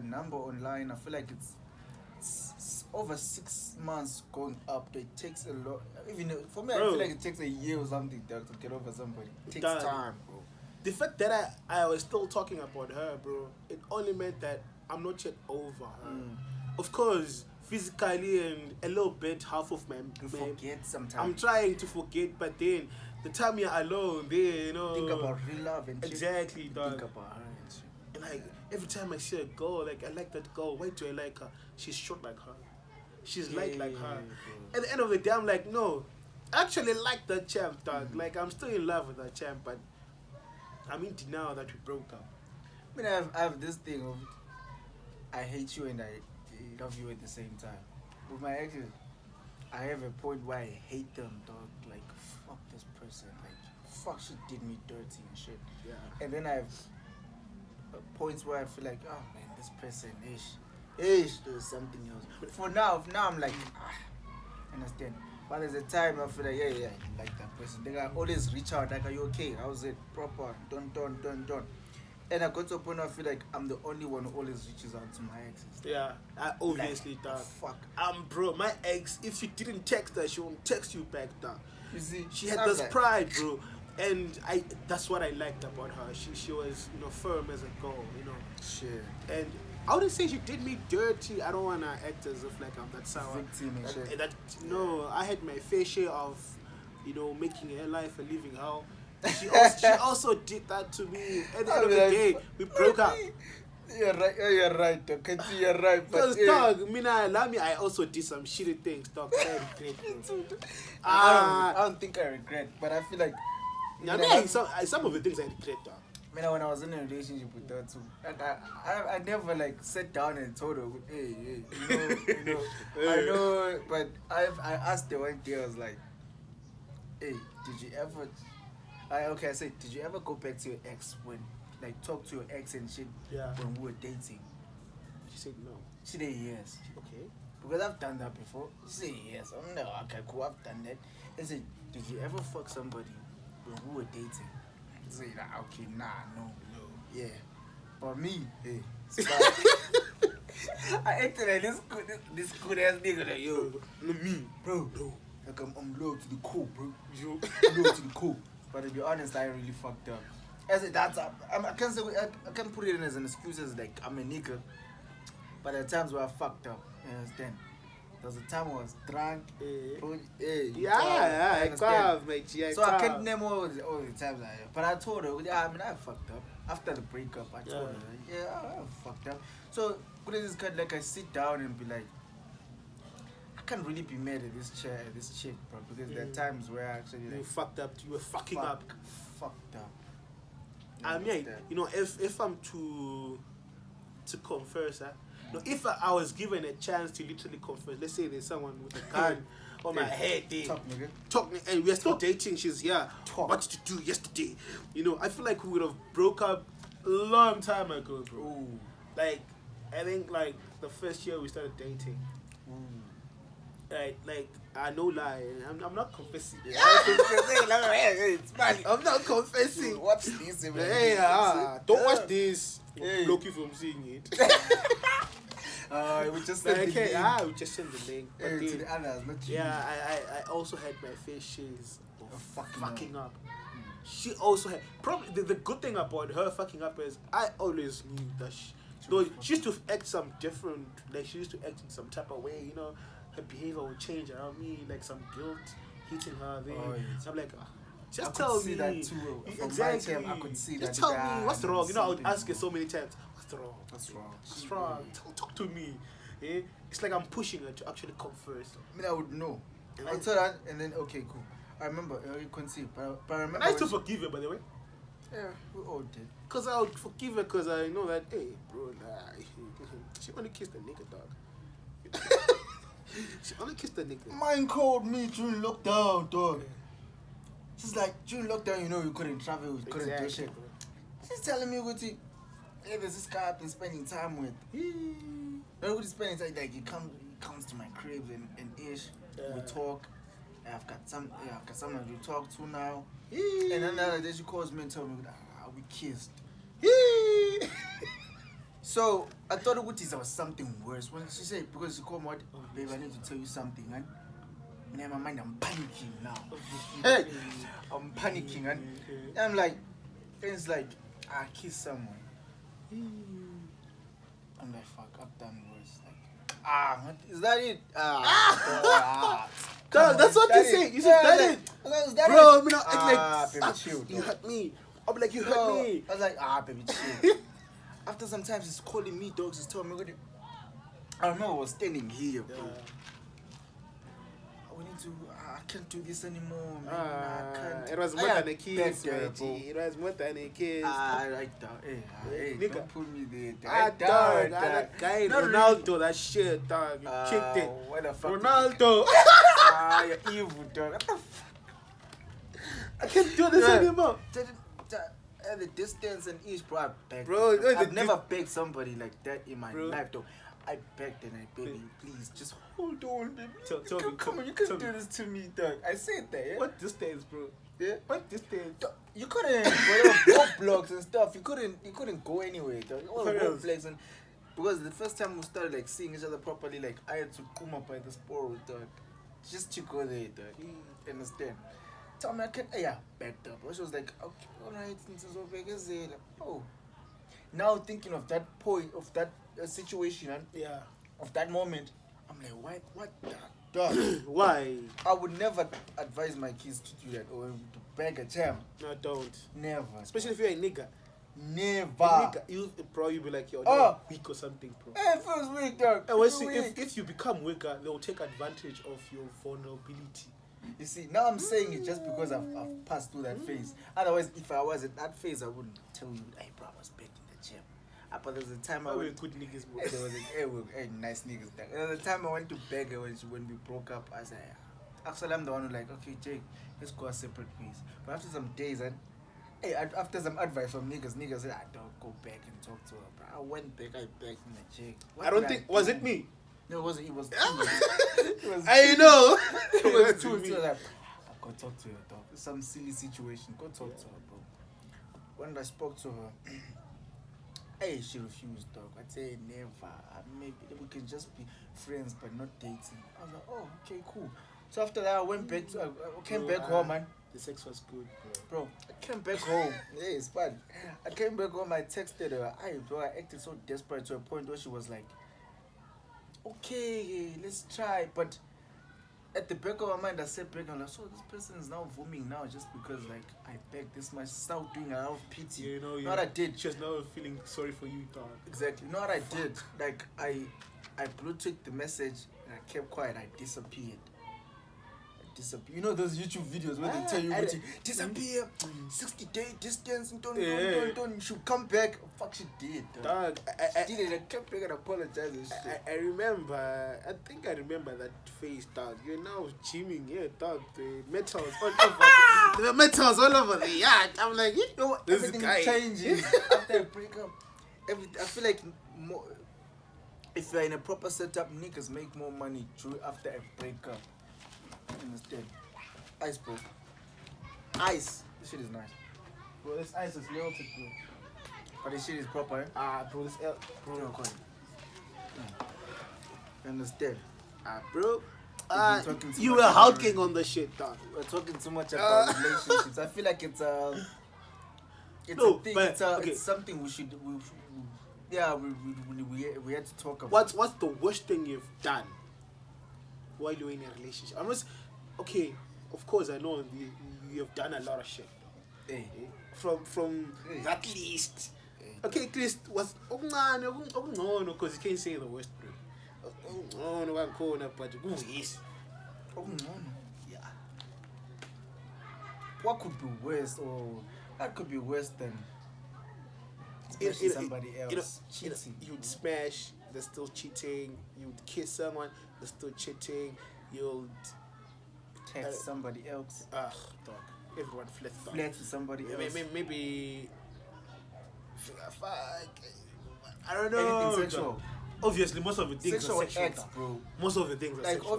A: number online. I feel like it's over 6 months going up. It takes a lot. Even for me, bro, I feel like it takes a year or something, dog, to get over somebody. It takes time, bro.
B: The fact that I was still talking about her, bro, it only meant that I'm not yet over her. Of course, physically and a little bit, half of my
A: forget sometimes.
B: I'm trying to forget, but then the time you're alone, then
A: think about real love and
B: exactly, dog.
A: Think about her and shit.
B: And like every time I see a girl, like I like that girl. Why do I like her? She's short like her. She's light like her. At the end of the day, I'm like, no, I actually like that champ, dog. Like I'm still in love with that champ, but I'm in denial that we broke up.
A: I mean, I have this thing of I hate you and I love you at the same time. With my exes, I have a point where I hate them, dog. Like, fuck this person. Like, fuck, she did me dirty and shit.
B: Yeah.
A: And then I have points where I feel like, oh man, this person, there's something else. But for now I'm like, understand. But there's a time I feel like, yeah, I like that person. They always reach out, like, are you okay? How's it? Proper, done. And I got to a point where I feel like I'm the only one who always reaches out to my exes.
B: Yeah, I obviously
A: like,
B: done.
A: Fuck.
B: Bro, my ex, if she didn't text her, she won't text you back down.
A: You see,
B: she had this pride, bro. And that's what I liked about her. She was, firm as a girl,
A: Shit.
B: And I wouldn't say she did me dirty. I don't want to act as if like I'm that sour.
A: Victim and shit.
B: No, I had my fair share of, making her life a living hell. She also did that to me. At the end of the day, we broke up.
A: You're right. You're right. Dog. You're right.
B: Because
A: But
B: dog, I also did some shitty things, dog. I regret, bro.
A: I don't think I regret, but I feel like.
B: Some of the things I regret, dog.
A: When I was in a relationship with her too, like I never like sat down and told her, hey, I know, but I asked her one day, I was like, hey, did you ever? I said, did you ever go back to your ex when, like, talk to your ex and shit when we were dating?
B: She said no.
A: She said yes.
B: Okay.
A: Because I've done that before. She said yes. I'm no, okay, cool, I've done that. I said, did you ever fuck somebody when we were dating? I said, okay, nah, no. Yeah. But me, hey, I acted like this good ass nigga like, yo, me, bro. Like I'm low to the core, bro. Low to the core. But to be honest, I really fucked up. I said I can't put it in as an excuse as like I'm a nigga. But there are times where I fucked up. You understand? There was a time I was drunk. So I can't name all the times but I told her, I fucked up. After the breakup, I told her, I fucked up. So this kind like I sit down and be like, I can't really be mad at this chick, bro, because there are times where I actually like,
B: you fucked up. You were fucking up.
A: Fucked up.
B: I mean, if I'm to confess, if I was given a chance to literally confess, let's say there's someone with a gun on my head, talk, and we're still dating. She's what did you do yesterday? I feel like we would have broke up a long time ago, bro.
A: Ooh.
B: Like, I think like the first year we started dating. Like I no lie, I'm not confessing. I'm not confessing.
A: Watch this,
B: don't watch this. Block you from seeing it.
A: We just send the link.
B: We just send the link. But
A: To the others, not you.
B: I also had my fair shares of fucking up.
A: She
B: also had probably the good thing about her fucking up is I always knew that she used to act some different, like she used to act in some type of way, her behavior would change around me, like some guilt hitting her then. I'm like, just tell me.
A: That too.
B: Exactly.
A: I could see that.
B: Just tell me what's wrong. I would ask her so many times, what's wrong?
A: What's
B: What's wrong? Talk to me. It's like I'm pushing her to actually come first.
A: I would know. I would tell her, and then okay, cool. I remember you couldn't see, but I remember.
B: And I used to forgive her, by the way.
A: Yeah, we all did.
B: Cause I would forgive her, cause I know that, hey, bro, she only kissed the nigga, dog. She only kissed the nigga.
A: Mine called me during lockdown, dog. She's like, during lockdown, we couldn't travel, we couldn't do shit. Bro. She's telling me, hey, there's this guy I've been spending time with. We're spending time, like, he comes to my crib and ish. We talk. I've got someone to talk to now. And then another day she calls me and tells me, we kissed. So I thought it was something worse. When she said, because she called me, babe, I need to tell you something, man. In my mind, I'm panicking now. I'm panicking, and I'm like, it's like, I kissed someone. I'm like, fuck, I've done worse. Like, is that it?
B: That's what you say. You said that it. Bro,
A: baby, chill.
B: You hurt me. I'll be like, you hurt me.
A: I was like, baby, chill. After some time, she's calling me, dogs. She's telling me, I remember I was standing here, bro. I can't do this anymore, man. I can't.
B: It was more than a kiss, bro. It was more than a kiss.
A: I like that. Hey,
B: nigga.
A: Don't put me there.
B: Dog. That guy, Ronaldo, that shit, dog. You kicked it.
A: What the fuck?
B: Ronaldo.
A: You're evil, dog. What the fuck?
B: I can't do this anymore.
A: At the distance and each, bro, I begged.
B: Bro,
A: I've never begged somebody like that in my life, though. I begged and I begged you, please, just hold on, baby. Come on, you couldn't do this to me, dog. I said that, yeah?
B: What distance, bro?
A: Yeah?
B: What distance?
A: You couldn't, roadblocks and stuff. You couldn't go anywhere, dog. All the roadblocks and because the first time we started like seeing each other properly, like I had to come up by the sport, dog, just to go there, dog. You understand? Tell me I can't. Backed up. She was like, okay, all right, since it's over, like, oh. Now thinking of that point, of that situation, of that moment, I'm like, what the dog?
B: Why?
A: I would never advise my kids to do that or to beg a jam.
B: No, don't.
A: Never.
B: Especially if you're a nigga.
A: Never.
B: You probably be like, yo, weak or something, bro.
A: Hey, it feels weak, dog.
B: And if you become weaker, they'll take advantage of your vulnerability.
A: You see, now I'm saying it just because I've passed through that phase. Otherwise, if I was at that phase, I wouldn't tell you, hey, bro, I was back in the gym. But there was a time I went...
B: good niggas, bro.
A: There was hey, nice niggas. There was a time I went to beg her when we broke up. I said, actually, I'm the one who like, okay, Jake, let's go our separate ways. But after some days, after some advice from niggas said, don't go back and talk to her, bro. I went back, I begged in the Jake.
B: I don't think... Was it me?
A: No, it wasn't. It was
B: I know.
A: It was two. Like, I'll go talk to her, dog. Some silly situation. Go talk to her, bro. When I spoke to her, hey, she refused, dog. I'd say never. Maybe we can just be friends, but not dating. I was like, oh, okay, cool. So after that, I went back. I came back home, man.
B: The sex was good,
A: bro. I came back home. Yeah, it's fun. I came back home. I texted her. Bro, I acted so desperate to a point where she was like, okay, let's try. But at the back of my mind, I said back, I'm like, so this person is now vooming now just because like I begged this much. Start doing a lot of pity.
B: You know,
A: what I did.
B: Just now feeling sorry for you, dog.
A: Exactly. You know what I did? Like I Bluetoothed the message and I kept quiet. I disappeared. You know those YouTube videos where they tell you disappear, 60-day distance, don't, you should come back. Fuck, she did.
B: Dog,
A: she did it. I kept back and apologized and shit.
B: I remember, I think I remember that face, dog. You're now gymming, dog. The metals all over the yard. I'm like, you know what?
A: Everything changes after a breakup. I feel like more, if you're in a proper setup, niggas make more money after a breakup. Understand? Ice, bro. Ice. This shit is nice.
B: Bro, this ice is melted, bro.
A: But this shit is proper,
B: bro, this bro.
A: You understand?
B: Bro. You were hulking on the shit, dog.
A: We're talking too much about relationships. I feel like it's a thing. It's something we had to talk about.
B: What's the worst thing you've done while you're in a relationship? Okay, of course I know you have done a lot of shit. From that list. Okay, at least was because you can't say the worst, bro. But yeah.
A: What could be worse, or that could be worse than somebody else cheating?
B: You'd smash, they're still cheating. You'd kiss someone, they're still cheating. You'll
A: text somebody else.
B: Dog. Everyone flirts
A: with somebody else.
B: Maybe I don't know.
A: Anything sexual.
B: Obviously, most of the things
A: sexual
B: are sexual.
A: Acts, bro.
B: Most of the things are
A: like
B: sexual.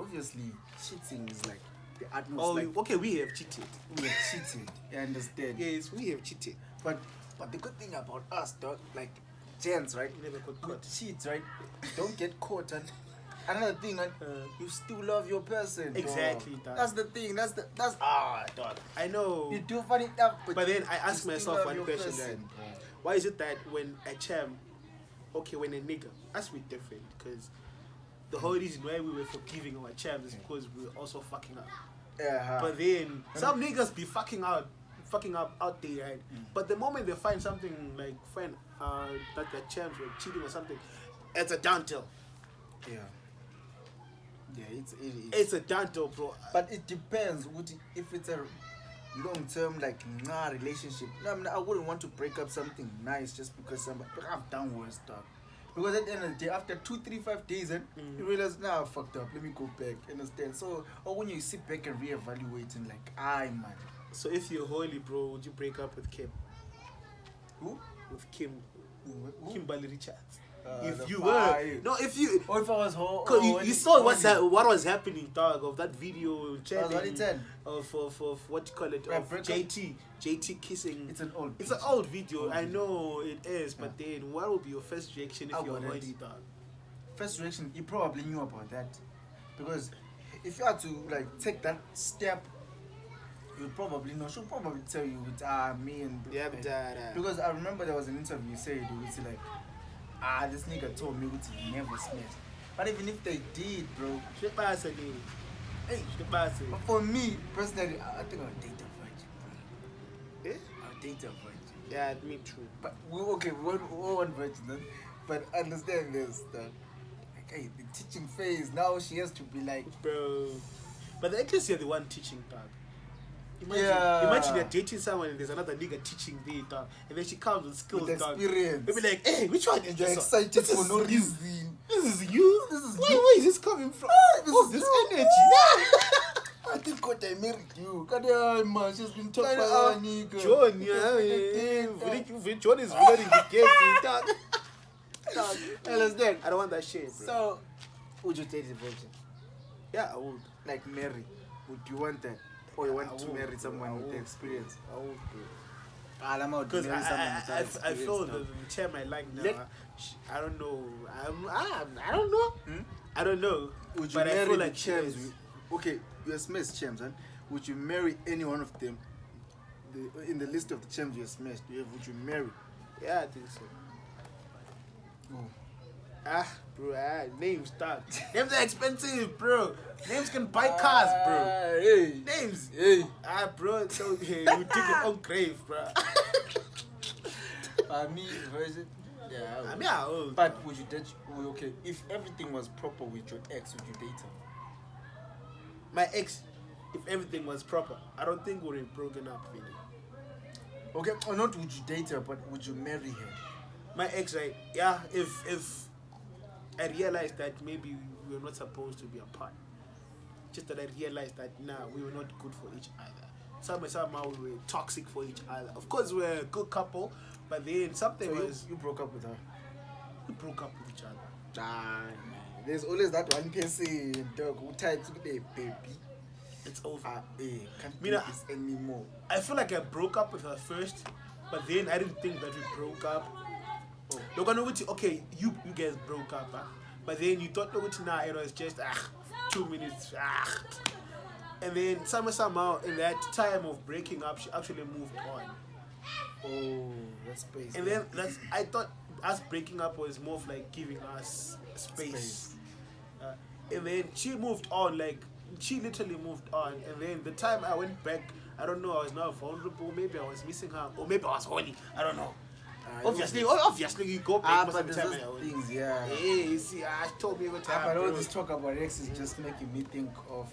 A: Obviously, cheating is like the utmost.
B: Oh, okay, we have cheated.
A: We have cheated. You understand?
B: Yes, we have cheated.
A: But the good thing about us, dog, like gents, right?
B: Never got caught.
A: Cheat, right? Don't get caught. And another thing, you still love your person.
B: Exactly, dog.
A: That's the thing. That's
B: dog. I know.
A: You do funny stuff,
B: but then I ask myself one question: then, why is it that when a when a nigga, us we different, because the whole reason why we were forgiving our champs is because we were also fucking up.
A: Yeah.
B: But then some niggas be fucking up out there, right? But the moment they find something like that their champs were cheating or something, it's a downhill.
A: Yeah. Yeah,
B: it's a downhill, bro.
A: But it depends. If it's a long-term relationship, I wouldn't want to break up something nice just because somebody. I've done worse stuff. Because at the end of the day, after 2, 3, 5 days, you realize, I fucked up. Let me go back. Understand? So, or when you sit back and reevaluate and man.
B: So if you're holy, bro, would you break up with Kim?
A: Who?
B: With Kim. Kimberly Richards. If you
A: or if I was whole,
B: cause you saw what was happening, dog, of that video of what you call it, of JT kissing.
A: It's an old
B: video. I know it is, but then what would be your first reaction if you're already, dog?
A: First reaction, you probably knew about that, because if you had to take that step, you probably know. She'll probably tell you with me and because I remember there was an interview said this nigga told me he never smashed. But even if they did, bro, but for me personally, I think I'll date a virgin.
B: I'll
A: date a virgin.
B: Yeah, me too.
A: But we want virgin, then. But understand this that okay, the teaching phase now she has to be like
B: Bro. But the actress you're the one teaching, dog.
A: Yeah.
B: Imagine you're dating someone and there's another nigga teaching the dog, and then she comes with skills,
A: with
B: dog.
A: experience.
B: They'll be like, hey, which one is
A: You're
B: this
A: excited
B: This
A: for
B: is
A: no
B: you.
A: reason.
B: This is you?
A: This is
B: Where,
A: you.
B: where is this coming from? This energy.
A: I think God I married you. God man, she's been talking
B: Kinda,
A: about nigga.
B: John, John is reloading the game, dog.
A: Understand?
B: I don't want that shit, bro.
A: So, would you date a virgin?
B: Yeah, I would.
A: Like marry? Would you want that? Or you want
B: I
A: to
B: would,
A: marry
B: bro.
A: someone
B: I
A: with
B: would.
A: experience?
B: I would, bro.
A: I'm out to
B: Because
A: marry someone without
B: I
A: experience
B: feel
A: now.
B: the term I like now.
A: Let-
B: I don't know. I don't know. I don't know.
A: Would you
B: but I
A: marry
B: feel
A: the
B: like
A: Chams?
B: yes.
A: Okay, you smashed Chams, huh? Would you marry any one of them? In the list of the Chams you smashed, would you marry?
B: Yeah, I think so. Bro, names, dog. Names are expensive, bro. Names can buy cars, bro.
A: Hey.
B: Names.
A: Hey.
B: Bro, so you dig your own grave, bro.
A: Me, virgin. Yeah.
B: I mean, I would.
A: But would you date? Okay, if everything was proper with your ex, would you date her?
B: My ex, if everything was proper, I don't think we would have broken up, really.
A: Okay, or not would you date her, but would you marry her?
B: My ex, right? Yeah, if I realized that maybe we were not supposed to be apart. Just that I realized that we were not good for each other. Somehow we were toxic for each other. Of course, we were a good couple, but then something
A: So
B: was
A: you broke up with her.
B: we broke up with each other.
A: Nah, man. There's always that one person, dog, who types with a baby.
B: It's over.
A: Can't
B: Me
A: do
B: na-
A: this anymore.
B: I feel like I broke up with her first, but then I didn't think that we broke up. You're gonna okay, you guys broke up, but then you thought nah, it was just 2 minutes. And then somehow in that time of breaking up, she actually moved on.
A: Oh, that's space.
B: And then I thought us breaking up was more of like giving us space. And then she moved on, like she literally moved on. And then the time I went back, I don't know, I was now vulnerable. Maybe I was missing her, or maybe I was horny. I don't know. Obviously, you go back for
A: but
B: some
A: there's
B: time.
A: those things, yeah.
B: Hey, you see, I told me every time.
A: But all
B: bro.
A: this talk about exes just making me think of,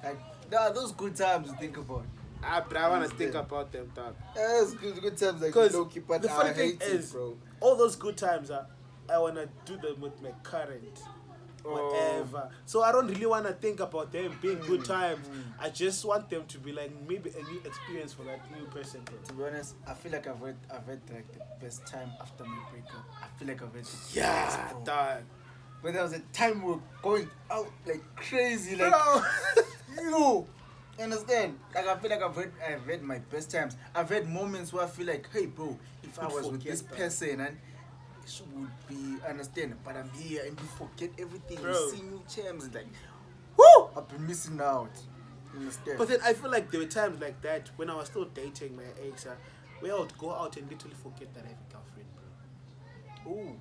A: like, there are those good times to think about.
B: But I want to think about them, dog.
A: Yeah, it's good times like
B: Because
A: low key, but
B: the funny
A: I
B: thing
A: hate
B: is,
A: it, bro.
B: all those good times, I want to do them with my current. Whatever. So I don't really want to think about them being good times. I just want them to be like maybe a new experience for that new person, bro.
A: To be honest, I feel like I've had like the best time after my breakup. I feel like I've had the best,
B: Yeah,
A: bro.
B: dog.
A: But there was a time we were going out like crazy, like
B: Bro.
A: you understand? Like I feel like I've had my best times. I've had moments where I feel like, hey bro, if I
B: You'd
A: was with
B: forget
A: this
B: that.
A: person and it would be understand, but I'm here and you forget everything.
B: Bro.
A: You see new gems, like whoo! I've been missing out. You understand?
B: But then I feel like there were times like that when I was still dating my ex, where I would go out and literally forget that I have a girlfriend, bro.
A: Ooh.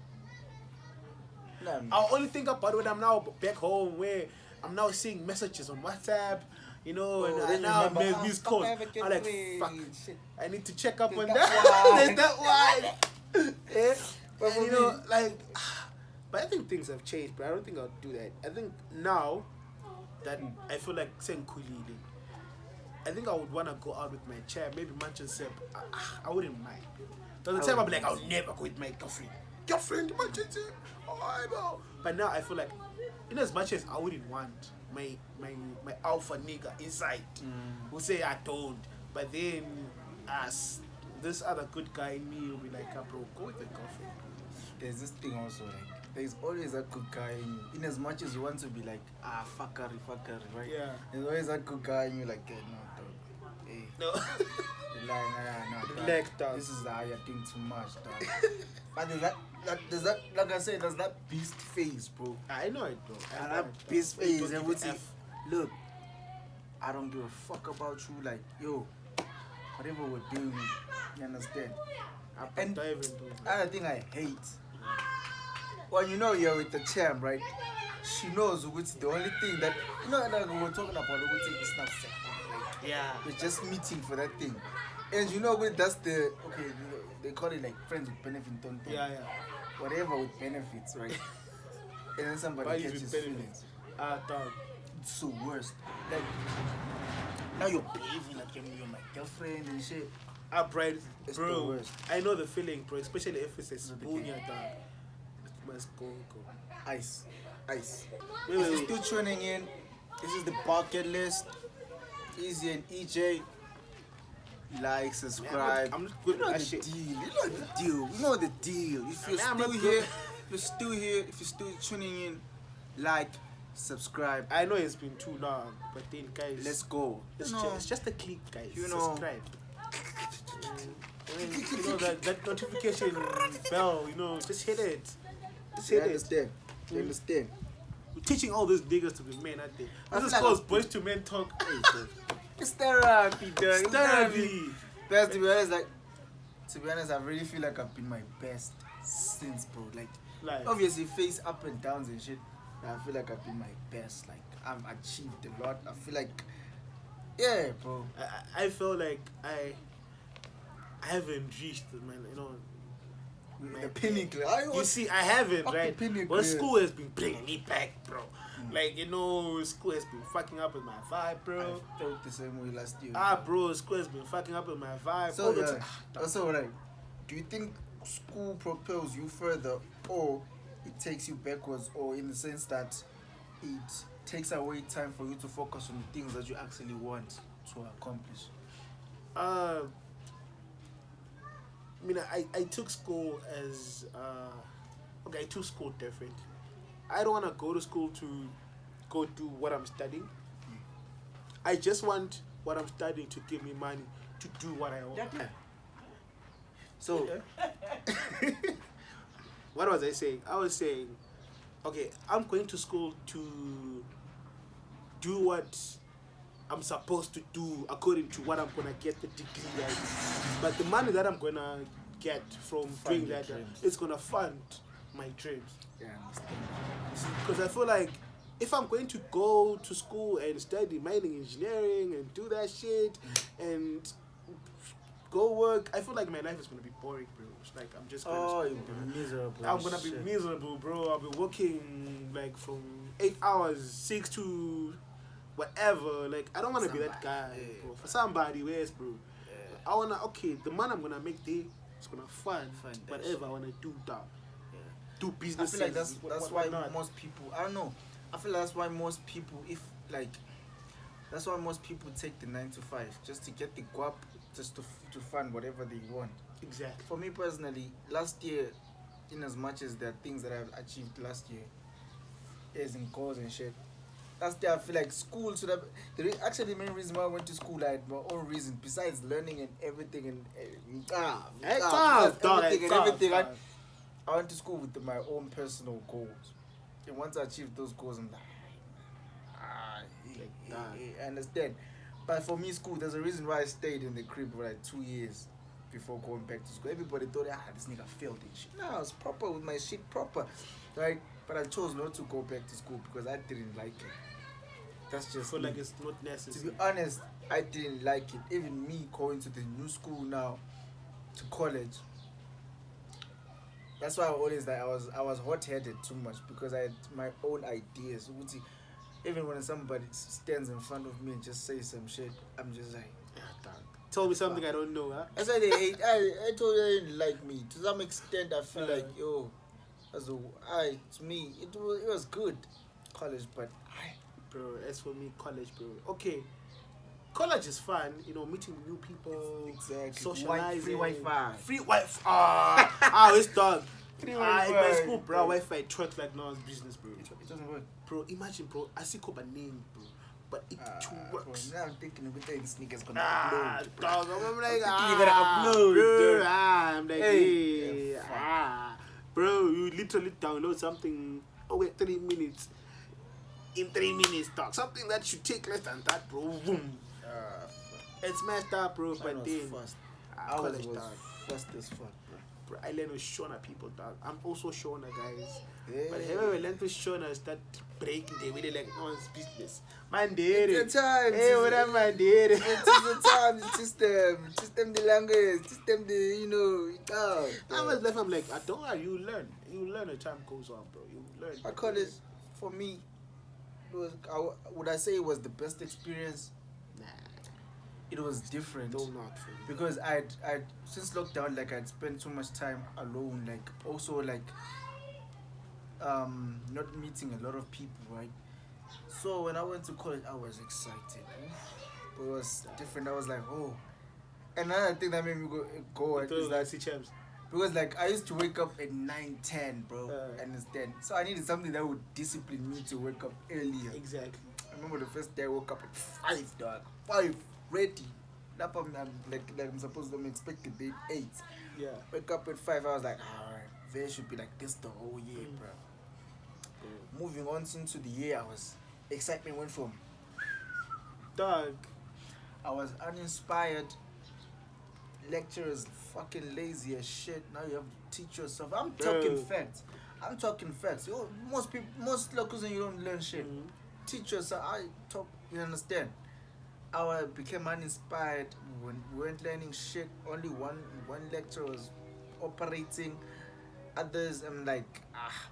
A: Nah,
B: I'll only think about it when I'm now back home, where I'm now seeing messages on WhatsApp, and
A: then
B: I
A: you
B: now
A: remember,
B: have these calls.
A: I have a
B: I'm like,
A: girlfriend.
B: fuck,
A: Shit.
B: I need to check up on
A: There's
B: that.
A: that one.
B: There's that one. Yeah.
A: But
B: And
A: for me-
B: but I think things have changed, but I don't think I'll do that. I think now that I feel like saying Kulile, I think I would want to go out with my chair, maybe Munch and Sep. I wouldn't mind. There's a time I'll be like, I'll never go with my girlfriend. Girlfriend, Munch and Sep. Oh, but now I feel like, in as much as I wouldn't want my alpha nigga inside, who say I don't, but then as this other good guy in me will be like, bro, go with your girlfriend.
A: There's this thing also, like, there's always a good guy in you. In as much as you want to be like, fuckery, right?
B: Yeah.
A: There's always a good guy in you, like, no, dog. Hey,
B: No.
A: nah,
B: Relax, dog.
A: This is how you're doing too much, dog. But there's that, like I said, there's that beast phase, bro.
B: I know it, bro.
A: And that beast phase, and what's it? Look, I don't give a fuck about you, like, yo, whatever we're doing, you understand? And other thing I hate, when you know you're with the champ, right? She knows what's the only thing that, like we were talking about, it's not set. Like,
B: Yeah.
A: we're just meeting for that thing. And you know what? That's the okay. You know, they call it like friends with benefit.
B: Yeah.
A: Whatever with benefits, right? And then somebody
B: Why is
A: catches
B: with
A: feelings.
B: benefits? Dog.
A: It's the worst. Like now you're behaving like you're my girlfriend and shit.
B: Upright,
A: It's the
B: bro.
A: worst.
B: I know the feeling, bro. Especially if it's a spoon,
A: beginning.
B: dog. It must go.
A: Ice.
B: Wait,
A: If you're still tuning in, this is the bucket list. Easy and EJ. Like, subscribe.
B: I'm not good
A: You know
B: at
A: the
B: that shit.
A: deal. You know the deal. You know the deal. If you're
B: I'm
A: still
B: not
A: here,
B: good.
A: if you're still tuning in, like, subscribe.
B: I know it's been too long, but then, guys,
A: Let's go.
B: it's just a click, guys.
A: You know.
B: Subscribe. You know that notification bell. You know, just hit it. Just
A: You
B: hit it.
A: understand? You understand?
B: We're teaching all these niggas to be men, aren't they?
A: I
B: This is
A: feel like
B: called
A: I'm-
B: boys to men talk.
A: It's therapy, dog.
B: It's therapy.
A: But to be honest, I really feel like I've been my best since, bro. Like,
B: Like,
A: obviously, face up and downs and shit. I feel like I've been my best. Like, I've achieved a lot. I feel like, yeah, bro.
B: I feel like I haven't reached, man. You know,
A: The pinnacle.
B: you see, I haven't,
A: Fuck the
B: right?
A: pinnacle.
B: But school has been bringing me back, bro. Like, you know, school has been fucking up with my vibe, bro.
A: I felt the same way last year.
B: Bro, school has been fucking up with my vibe.
A: So,
B: all the
A: yeah.
B: time.
A: Also, like, do you think school propels you further, or it takes you backwards, or in the sense that it takes away time for you to focus on the things that you actually want to accomplish?
B: I mean, I took school as okay. I took school different. I don't want to go to school to go do what I'm studying. I just want what I'm studying to give me money to do what I want.
A: So,
B: What was I saying? I was saying, okay, I'm going to school to do what I'm supposed to do according to what I'm gonna get the degree at. But the money that I'm gonna get from doing
A: your
B: that,
A: dreams.
B: it's gonna fund my dreams.
A: yeah, I understand.
B: Because I feel like if I'm going to go to school and study mining engineering and do that shit and go work, I feel like my life is gonna be boring, bro. It's like I'm just going
A: Oh,
B: to
A: you'll
B: school,
A: be miserable.
B: I'm gonna be miserable, bro. I'll be working like from 8 hours, 6 to whatever. Like I don't wanna be that guy,
A: Somebody,
B: bro. For somebody, where's bro? I wanna the money I'm gonna make there is gonna fund
A: Fund that
B: whatever I wanna do down.
A: Yeah.
B: Do
A: I
B: business.
A: feel like that's why most people. I don't know. I feel like that's why most people, that's why most people take the 9 to 5 just to get the guap, just to fund whatever they want.
B: Exactly.
A: For me personally, last year, in as much as there are things that I've achieved last year, as in goals and shit, last year I feel like school should have. Actually, the main reason why I went to school, I had my own reason besides learning and everything and everything. I went to school with my own personal goals, and once I achieved those goals, I'm like, I understand. But for me, school, there's a reason why I stayed in the crib for like 2 years before going back to school. Everybody thought, this nigga failed and shit. No, I was proper with my shit, proper, right? But I chose not to go back to school because I didn't like it. That's just
B: I feel
A: me.
B: like it's not
A: To
B: necessary.
A: be honest, I didn't like it. Even me going to the new school now, to college. That's why I always like I was hot-headed too much because I had my own ideas. Even when somebody stands in front of me and just says some shit, I'm just like,
B: Tell me something I don't know, huh?
A: that's why they hate. I told you they didn't like me. To some extent, I feel like to me it was good, college, but
B: Bro, as for me, college, bro. Okay, college is fun, you know, meeting new people,
A: exactly
B: socializing.
A: free Wi-Fi.
B: Free Wi-Fi. It's done.
A: Free
B: In
A: Wi-Fi.
B: my school, bro, Wi-Fi truck like no one's business, bro.
A: It doesn't work.
B: Bro, imagine, bro, I see called a name, bro, but it works.
A: Now I'm thinking this nigga's gonna
B: Ah,
A: upload.
B: dog, I'm like,
A: You gotta upload,
B: bro.
A: dude.
B: I'm like,
A: Hey.
B: hey, bro, you literally download something. Oh wait, 3 minutes. In 3 minutes, dog, something that should take less than that, bro. Boom. It's messed up, bro. But then,
A: fast.
B: college,
A: was
B: dog.
A: fast as fuck,
B: Bro, I learn with Shona people, dog. I'm also Shona, guys.
A: Yeah.
B: But whenever we learn with Shona, start breaking, they really like no one's business. Man, did it.
A: It's the time.
B: Hey, what up, man, did it.
A: It's the time. Teach them the language. Teach them the,
B: I was left, I'm like, I don't know, you learn as time goes on, bro. You learn.
A: My college, for me, would I say it was the best experience?
B: Nah.
A: It was different.
B: No, not for me.
A: Because I'd since lockdown, like I'd spent so much time alone, like also like not meeting a lot of people, right? So when I went to college, I was excited. But it was different. I was like, oh. Another thing that made me go is that
B: champs.
A: because like I used to wake up at 9:10, bro, and it's 10. So I needed something that would discipline me to wake up earlier.
B: Exactly.
A: I remember the first day I woke up at 5, dog. 5, ready. That I'm I'm supposed to expect to be 8.
B: Yeah.
A: Wake up at 5, I was like, alright, there should be like this the whole year, bro. Moving on into the year, excitement went from
B: Dog.
A: I was uninspired, lecturers fucking lazy as shit. Now you have to teach yourself. I'm talking facts. Most locals and you don't learn shit. Teach yourself. You understand? I became uninspired when we weren't learning shit. Only one lecturer was operating. Others, I'm like,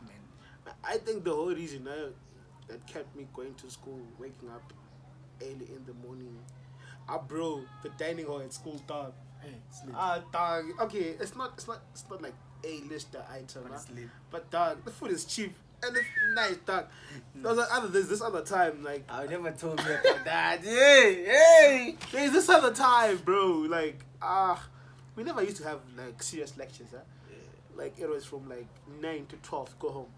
A: man.
B: I think the whole reason that kept me going to school, waking up early in the morning, bro, the dining hall at school, dog. Dog. Okay, it's not like A-lister item, but dog, the food is cheap and it's nice, dog. There's this other time, like
A: I never told me about that. Hey.
B: There's this other time, bro. Like we never used to have like serious lectures, huh? Yeah. Like it was from like 9 to 12. Go home,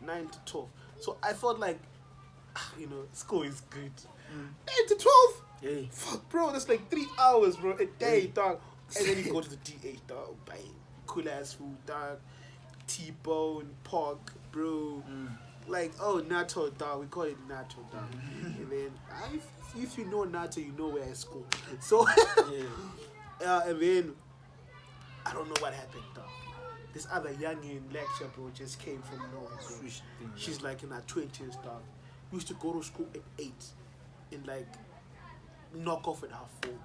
B: 9 to 12. So I felt like, school is good. 9 to 12.
A: Hey.
B: Fuck, bro, that's like 3 hours, bro, a day, dog. And then you go to the DH, dog, buy cool ass food, dog, T-bone, pork, bro. Like, natto, dog. We call it natto, dog. And then, if you know natto, you know where I school. So, and then, I don't know what happened, dog. This other youngin lecturer, bro, just came from nowhere, bro. She's like in her 20s, dog. We used to go to school at 8 and like knock off at half 4, bro.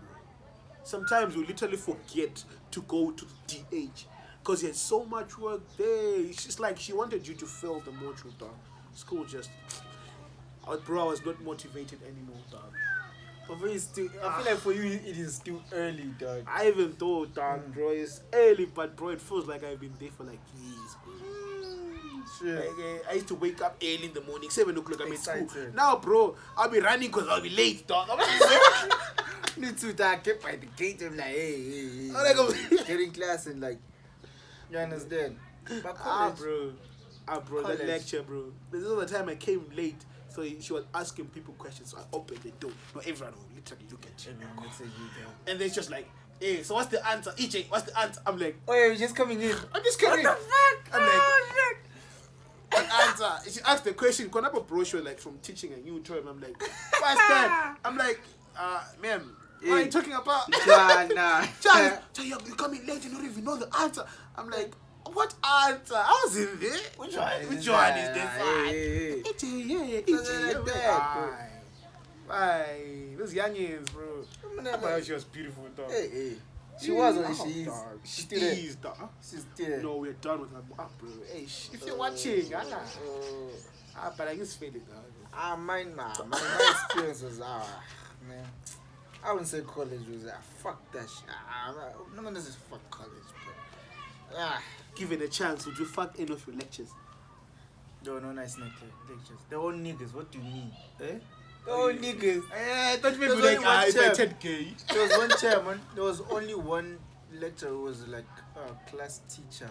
B: Sometimes we literally forget to go to the DH because there's so much work there. It's just like she wanted you to fill the module, dog. School just, bro, I was not motivated anymore, dog.
A: But for you, I feel like for you, it is still early, dog.
B: I even thought, dog, bro, it's early, but bro, it feels like I've been there for like years, bro.
A: Sure.
B: Like, I used to wake up early in the morning, 7 o'clock, I'm at school. Now, bro, I'll be running because I'll be late, dog.
A: Me too, dog. Kept by the gate. I'm like, hey. Getting class and like, you understand? But college,
B: bro, that lecture, bro. This other time I came late, so she was asking people questions. So I opened the door. No, everyone will literally look at you. And then it's just like, hey, so what's the answer? EJ, what's the answer? I'm like,
A: oh yeah, you're just coming in.
B: I'm just coming in.
A: What the fuck?
B: I'm like, what answer? She asked the question. Can I have a brochure like from teaching a new term? I'm like, what's that? I'm like, ma'am. What are you talking about?
A: Nah.
B: You're coming late, you don't even know the answer. I'm like, what answer? I was in there. Which one is this? Bye. Those youngins, bro. I thought she was beautiful, dog.
A: Hey. She was or she is?
B: She's still there.
A: She's still there.
B: No, we're done with her, bro. Hey, if you're watching, but I just feel it, dog.
A: My experiences are, man. I wouldn't say college was fuck that shit. No one does fuck college, bro.
B: Give it a chance. Would you fuck any of your lectures?
A: There were no nice lectures. They're all niggas. What do you mean? They're all niggas.
B: Don't you be like, if I 10K.
A: There was one chairman. There was only one lecturer who was like a class teacher.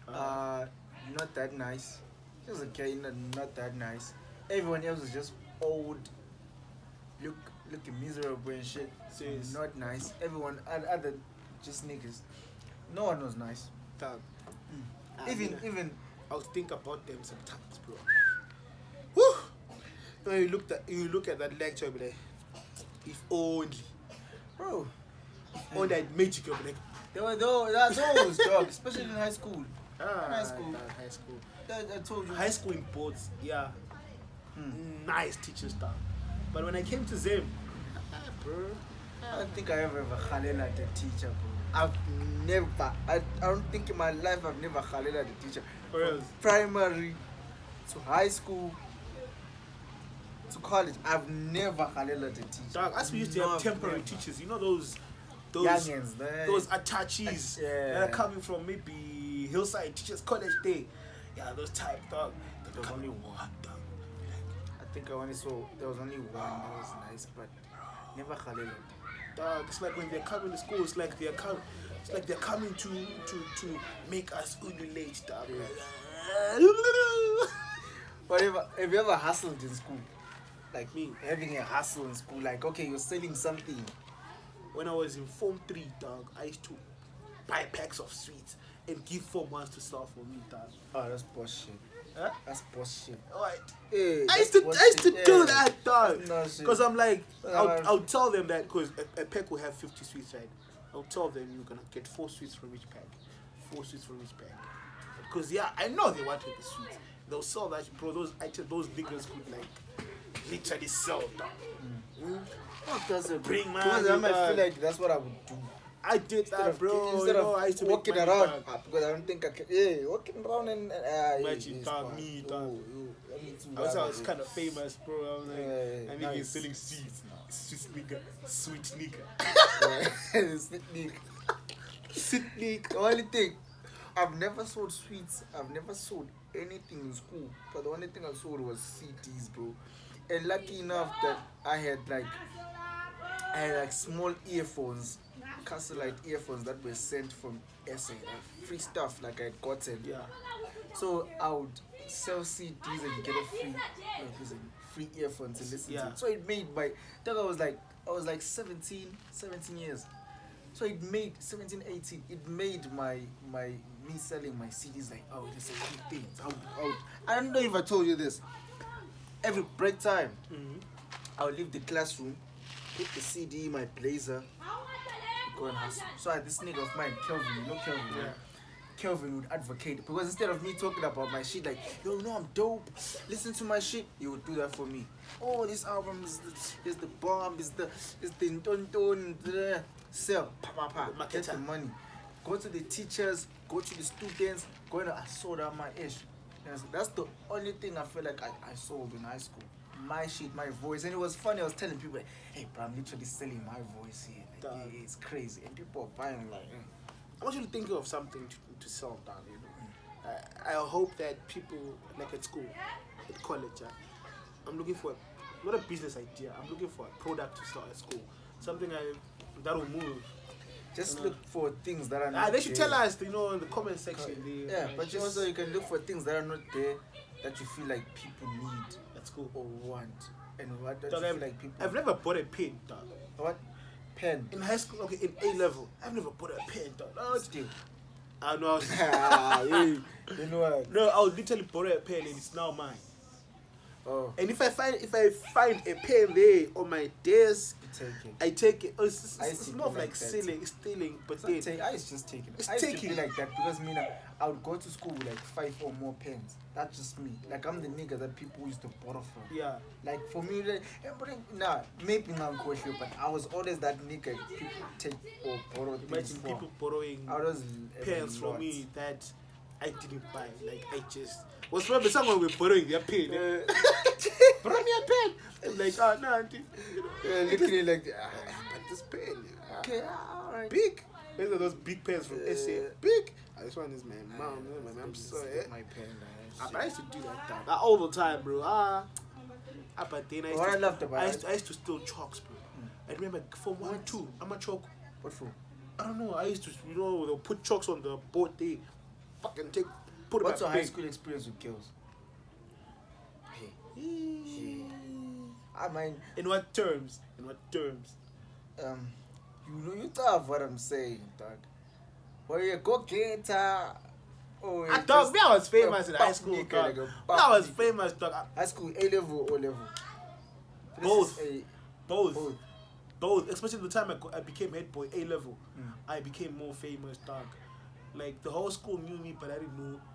A: Not that nice. He was okay, not that nice. Everyone else was just old. Looking miserable and shit.
B: Serious.
A: Not nice. Everyone other just niggas. No one was nice. Even
B: I'll think about them sometimes, bro. Woo! When you look at that lecture, you'll be like, if only.
A: Bro.
B: All that magic, you'll be like,
A: That's always dog, especially in high school. High school.
B: High school.
A: I told you.
B: High school in boards, yeah. Nice teacher stuff. But when I came to Zim, bro,
A: I don't think I ever khalel at the teacher, bro. I've never. I don't think in my life I've never khalel at the teacher.
B: From
A: primary to high school to college, I've never khalel at the teacher.
B: Dog, as we used to have temporary teachers, you know those
A: youngins,
B: those attaches that are coming from maybe Hillside Teachers College Day. Yeah, those type, dog.
A: There was only one, dog. I think I only saw there was only one that was nice, but never khalel.
B: Dog, it's like when they're coming to school, it's like they're coming to make us ululate, dog.
A: Whatever. Have you ever hustled in school? Like me, having a hustle in school, like okay, you're selling something.
B: When I was in Form 3, dog, I used to buy packs of sweets and give Form 1s to sell for me, dog.
A: Oh, that's bullshit.
B: Huh?
A: That's bullshit.
B: Alright.
A: Hey,
B: I used to do that, dog. Because I'm like, I'll tell them that because a pack will have 50 sweets, right? I'll tell them you're gonna get 4 sweets from each pack. 4 sweets from each pack. Because yeah, I know they wanted the sweets. They'll sell that, bro. Those niggas could like literally sell, dog.
A: What does it
B: bring, man?
A: Because I might feel like that's what I would do.
B: I did that, bro.
A: Instead of
B: I used to
A: walking around, because I don't think I can. Yeah, walking around and
B: imagine, dog, me, dog. I was kind of famous, bro. I was like, I mean, he's selling seeds. Sweet nigga.
A: Sweet nigga. The only thing, I've never sold sweets. I've never sold anything in school. But the only thing I sold was CDs, bro. And lucky enough that I had like small earphones, Castlelight earphones that were sent from SA, like free stuff like I had gotten.
B: Yeah.
A: So I would sell CDs and get a free earphones to listen to. So it made I was like 17 years. So it made 17, 18. It made me selling my CDs like, oh, this is a big thing. I don't know if I told you this. Every break time, I would leave the classroom, put the CD in my blazer, go and hustle. So I had this nigga of mine, Kelvin, you know Kelvin? Yeah. Kelvin would advocate because instead of me talking about my shit like, yo, no, I'm dope, listen to my shit, he would do that for me. Oh, this album is the bomb, is the don sell, get the money. Go to the teachers, go to the students, I sold out my ish. That's the only thing I feel like I sold in high school. My shit, my voice. And it was funny, I was telling people, hey, bro, I'm literally selling my voice here. Like, yeah, it's crazy. And people are buying like,
B: I want you to think of something to sell, down, you know. I hope that people, like at school, at college, I'm looking for, not a business idea, I'm looking for a product to sell at school. Something that will move.
A: Just look for things that are not
B: they should tell us, you know, in the comment section.
A: But also you can look for things that are not there that you feel like people need
B: at school
A: or want. And what that you feel like people...
B: I've never bought a pen, dog.
A: What? Pen?
B: In high school, okay, in A level, I've never bought a pen, dog. No,
A: still.
B: I know.
A: You know what?
B: No, I'll literally borrow a pen and it's now mine.
A: Oh.
B: And if I find a pen there on my desk, I take it. It's more of like stealing, but then
A: I used to just take it. I used to be like that because I would go to school with like 5 or more pens. That's just me. Like I'm the nigga that people used to borrow from.
B: Yeah.
A: Like for me, maybe not go here, but I was always that nigga people take or borrow things.
B: Imagine people borrowing pens from me that I didn't buy. Like I just was probably someone with borrowing their pen. Borrow me a pen. I'm like, oh no, auntie.
A: Literally like,
B: but this pen.
A: Okay, alright.
B: Big. These are those big pens from SA. Big. This one is my mom. My mom's sorry.
A: My pen.
B: I used to do that all the time, bro. But then I used to steal chalks, bro. I remember from 1, 2. I'm a chalk.
A: What for?
B: I don't know. I used to, they'll put chalks on the board. They fucking put it.
A: What's your high school experience with girls? I mean,
B: in what terms?
A: You thought of what I'm saying, dog. Where you go get oh,
B: I thought I was famous in high school, dog. I was famous, dog.
A: High school, A level, O level.
B: Both. both, especially the time I became head boy A level, I became more famous, dog. Like the whole school knew me, but I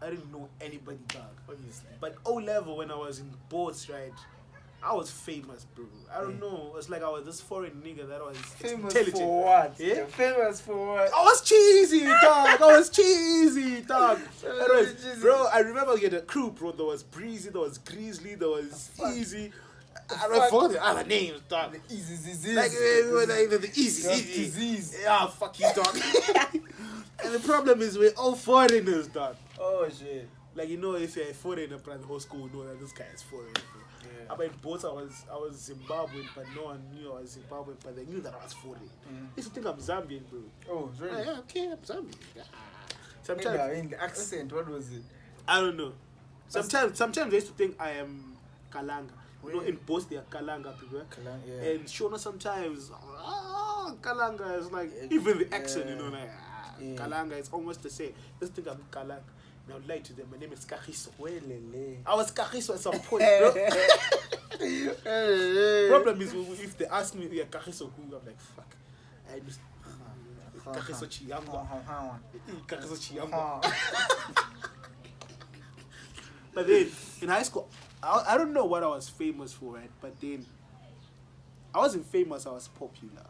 B: didn't know anybody, dog.
A: Obviously.
B: But O level, when I was in boats, right, I was famous, bro. I don't know. It's like I was this foreign nigga that was
A: Famous
B: intelligent.
A: for what?
B: Yeah?
A: Famous for what?
B: I was cheesy, dog. I was cheesy, dog.
A: Cheesy.
B: Bro, I remember we had a crew, bro. There was Breezy, there was Grizzly, there was Easy. I forgot the other names, dog.
A: The easy.
B: Like the Easy.
A: Disease.
B: Yeah, fuck you, dog. And the problem is we're all foreigners, dog.
A: Oh shit.
B: Like, you know, if you're a foreigner, the whole school will know that this guy is foreign, bro.
A: Yeah.
B: I mean, both I was Zimbabwean, but no one knew I was Zimbabwean, but they knew that I was foreign. They used to think I'm Zambian, bro.
A: Oh, really?
B: Yeah, okay, I'm Zambian. Yeah.
A: Sometimes in the accent, what was it?
B: I don't know. Sometimes they used to think I am Kalanga. You know,
A: Really?
B: in both they are Kalanga people.
A: Kalanga, yeah.
B: And Shona sometimes, Kalanga is like, even the accent, you know, like, Kalanga is almost the same. Just think I'm Kalanga. Now lie to them, my name is Kagiso. I was Kagiso at some point, bro. Problem is, if they ask me, yeah, Kagiso who, I'm like, fuck. I just, Kagiso Chiyamba. Kagiso Chiyamba. But then, in high school, I don't know what I was famous for, right? But then, I wasn't famous, I was popular.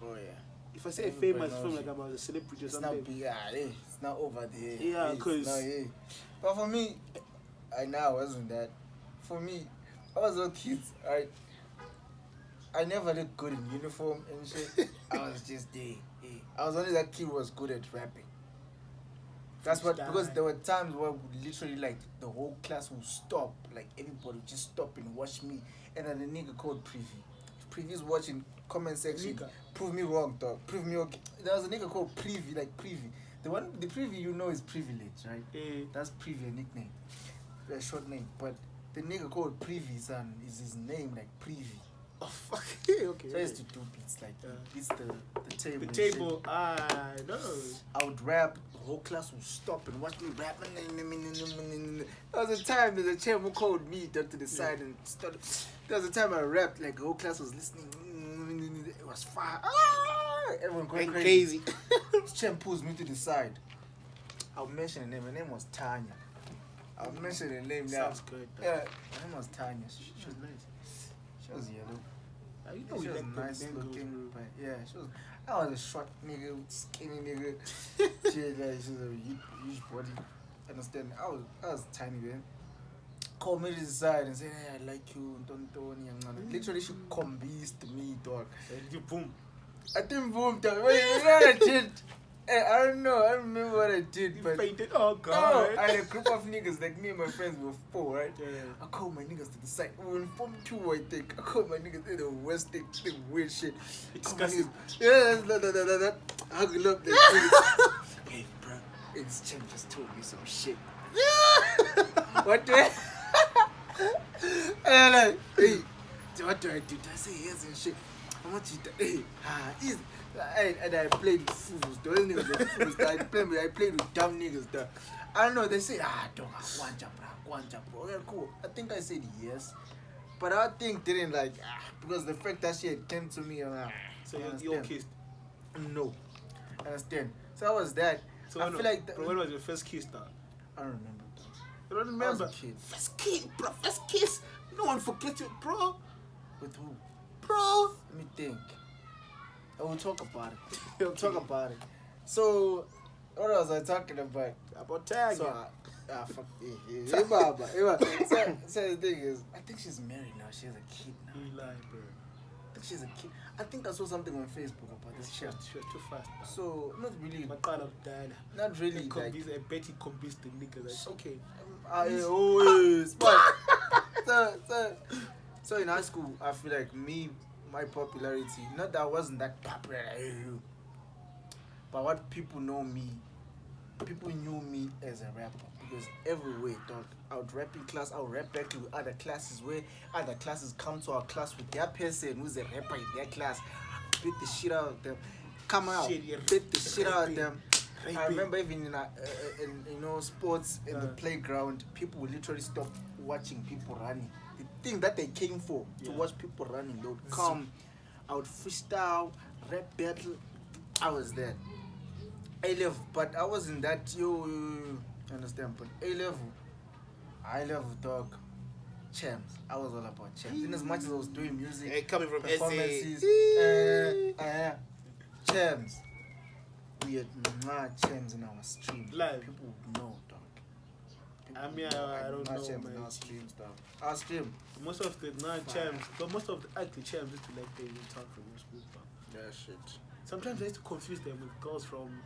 A: Oh, yeah.
B: If I say famous, I feel like I'm a celebrity or
A: It's
B: something.
A: not big, it's not over there.
B: Yeah, because...
A: But for me, I wasn't that. For me, I was all kids, right? I never looked good in uniform and shit. I was just there. I was only that kid who was good at rapping. That's what, because there were times where literally like the whole class would stop, like everybody would just stop and watch me. And then the nigga called Preview. If Preview's watching, comment section, prove me wrong, dog. Prove me okay. There was a nigga called Preview, like Preview. The Preview you know is Privilege, right? That's Preview, a nickname, a short name. But the nigga called Preview, son, is his name, like Preview.
B: Oh fuck. Okay.
A: So I used to do beats like beats the table.
B: The table, I know.
A: I would rap, the whole class would stop and watch me rap. There was a time there's a champ who called me to the side and started. There was a time I rapped, like the whole class was listening. It was fire. Everyone going crazy. This champ pulls me to the side. I'll mention the name. Her name was Tanya. I'll mention the name now.
B: Sounds good.
A: Yeah, her name was Tanya. She was nice. She was yellow.
B: You know,
A: she was
B: like
A: nice looking, but yeah, she was. I was a short nigga, skinny nigga. she was a huge body. Understand? I was tiny then. Called me to the side and said, "Hey, I like you." Literally, she convinced me, dog.
B: You boom.
A: I didn't boom, dog. Wait, you know what I did? I don't know. I don't remember what I did.
B: You
A: but
B: fainted. Oh god.
A: No, I had a group of niggas, like me and my friends were 4, right?
B: Yeah.
A: I called my niggas to the side. We were in Form 2, I think. I called my niggas, they the worst thing, weird shit.
B: Disgusting.
A: Yeah, hugging up like hey, bro, this champ just told me some shit. What the and I'm like, hey, what do I do? Do I say yes and shit? I want you to, easy. And I played fools. Those niggas were fools. I played with dumb niggas. I don't know. They say, don't one jump. Okay, cool. I think I said yes, but I think didn't like because the fact that she had came to me.
B: So you're kissed?
A: No, understand. So I was that.
B: So
A: I feel like.
B: Bro, when was your first kiss, dog?
A: I don't remember.
B: You don't remember?
A: I was a kid.
B: First kiss, bro. First kiss. No one forgets it, bro.
A: With who?
B: Bro.
A: Let me think. I will talk about it. We'll talk about it. So, what was I talking about?
B: About tag.
A: So, fuck. Hey, Baba. So the thing is, I think she's married now. She has a kid now.
B: You lie, bro.
A: I think she's a kid. I think I saw something on Facebook about this shit.
B: She was too fast. Bro.
A: So, not really.
B: My kind of dad.
A: Not really.
B: Like, I bet he convinced the nigga. Like, okay.
A: Always. But, so in high school, I feel like my popularity, not that I wasn't that popular, but what people knew me as a rapper. Because everywhere, dog, I would rap in class, I would rap back with other classes where other classes come to our class with their person who's a rapper in their class, beat the shit out of them, come out, beat the shit out of them. I remember even in sports in the playground, people would literally stop watching people running. The thing that they came for to watch people running, they would come.
B: I would freestyle, rap battle.
A: I was there. A level, but I wasn't that you understand. But A level, high level dog, champs. I was all about champs. In as much as I was doing music,
B: Hey, coming from
A: performances, champs. We had champs in our stream.
B: Live.
A: People would know, dog.
B: I mean, I don't know.
A: Champs in our streams, dog. Our stream.
B: Most of the champs, but most of the ugly champs used to like they would talk from your school.
A: Yeah, shit.
B: Sometimes I used to confuse them with girls from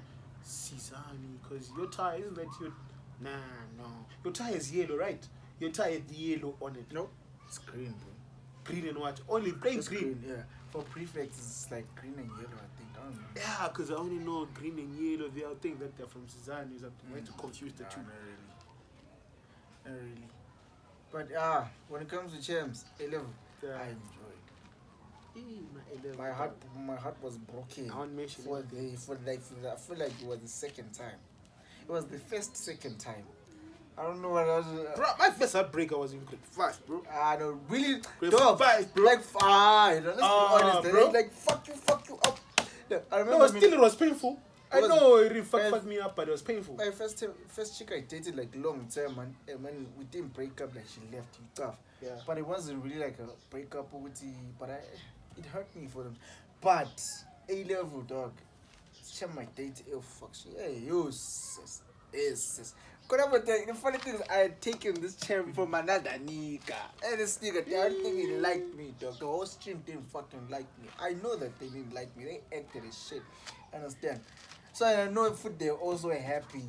B: Cisani because your tie isn't that you. Nah, no. Your tie is yellow, right? Your tie has yellow on it.
A: Nope. It's green, bro.
B: Green and what? Only plain
A: Just
B: green.
A: Yeah. For prefects, it's like green and yellow, I think. I don't know.
B: Yeah, because I only know green and yellow. They all think that they're from Cisani. So I had to confuse the two.
A: Not really. Not really. But when it comes to champs, 11,
B: Yeah.
A: I enjoyed. My heart was broken.
B: I won't mention
A: for
B: it.
A: I feel like it was the second time. It was the second time. I don't know what I was.
B: Bro, my first heartbreak I was in grade 5, bro.
A: I don't really.
B: Grade
A: Dog,
B: 5, bro.
A: Like 5. Let's be honest.
B: Bro.
A: Like fuck you up. Look, I remember.
B: No, still it was painful. I know it really fucked me up, but it was painful.
A: My first chick I dated like long time, and when we didn't break up, like she left you tough.
B: Yeah.
A: But it wasn't really like a breakup with the. But it hurt me for them. But A level dog, she my date. Oh fuck, sis. The funny thing is, I had taken this chair from another nigga, and this nigga, they don't think he liked me, dog. The whole stream didn't fucking like me. I know that they didn't like me. They acted as shit. Understand? So I know if they were also happy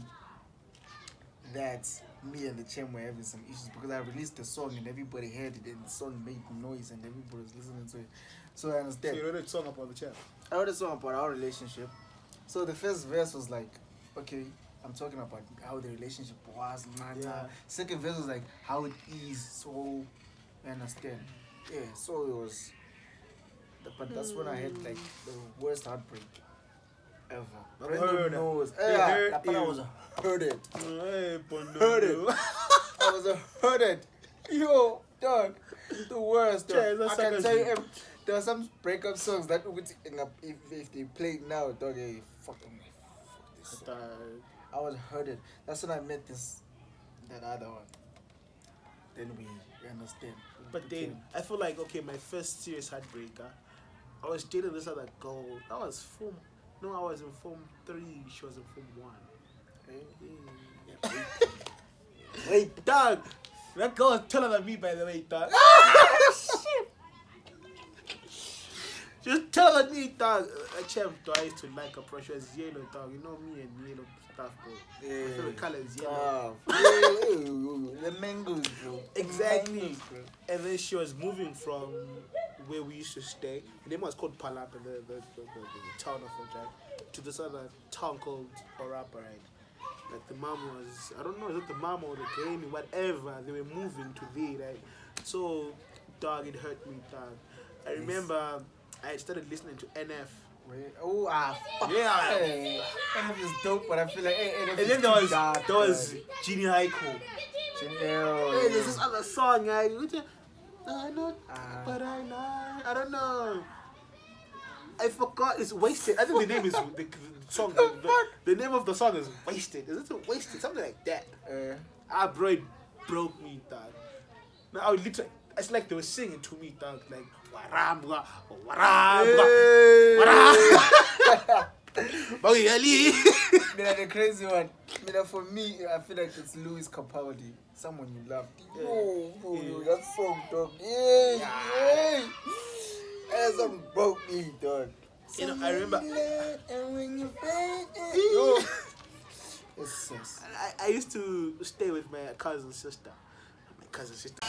A: that me and the Chem were having some issues because I released the song and everybody heard it and the song made noise and everybody was listening to it. So I understand.
B: So you wrote a song about the champ?
A: I wrote a song about our relationship. So the first verse was like, okay, I'm talking about how the relationship was,
B: Yeah.
A: Second verse was like how it is, so you understand. Yeah, so it was, but that's when I had like the worst heartbreak ever. Brandon knows. Yeah, I was hurted. Hurted. I was hurted. Yo, dog, the worst. Dog. I can tell you, there are some breakup songs that if they played now, dog, fuck this song. I was hurted. That's when I met that other one. Then we understand.
B: But then I feel like okay, my first serious heartbreaker, I was dating this other girl. I was in Form 3. She was in Form 1. Wait, dog. That girl was taller than me, by the way, dog. Shit. She was taller than me, dog. A champ, dog. I used to like her, bro. She was yellow, dog. You know me and yellow stuff, bro.
A: Yeah.
B: My favorite color is yellow.
A: The mangoes, bro.
B: Exactly.
A: Mangoes, bro.
B: And then she was moving from where we used to stay. The name was called Palapa, the town of it, right? To this other town called Orapa, right? Like the mom was, I don't know, is it the mom or the granny, whatever. They were moving to there, right? So, dog, it hurt me, dog. I remember I had started listening to NF.
A: Fuck.
B: Yeah.
A: Hey, NF is dope, but I feel like NF
B: And
A: is
B: then there was Genie Haiko. Hey, there's this other song, I know, but I don't know. I forgot. It's Wasted. I think the name is the song. The name of the song is Wasted. Is it Wasted? Something like that. Bro, it broke me, dog. Now I would literally. It's like they were singing to me, dog. Like warambwa, warambwa, warambwa.
A: The crazy one. For me, I feel like it's Louis Capaldi. Someone you love. Yo, that song, dog. Yeah. That song broke me, dog.
B: You know, I remember. I used to stay with my cousin sister. My cousin sister.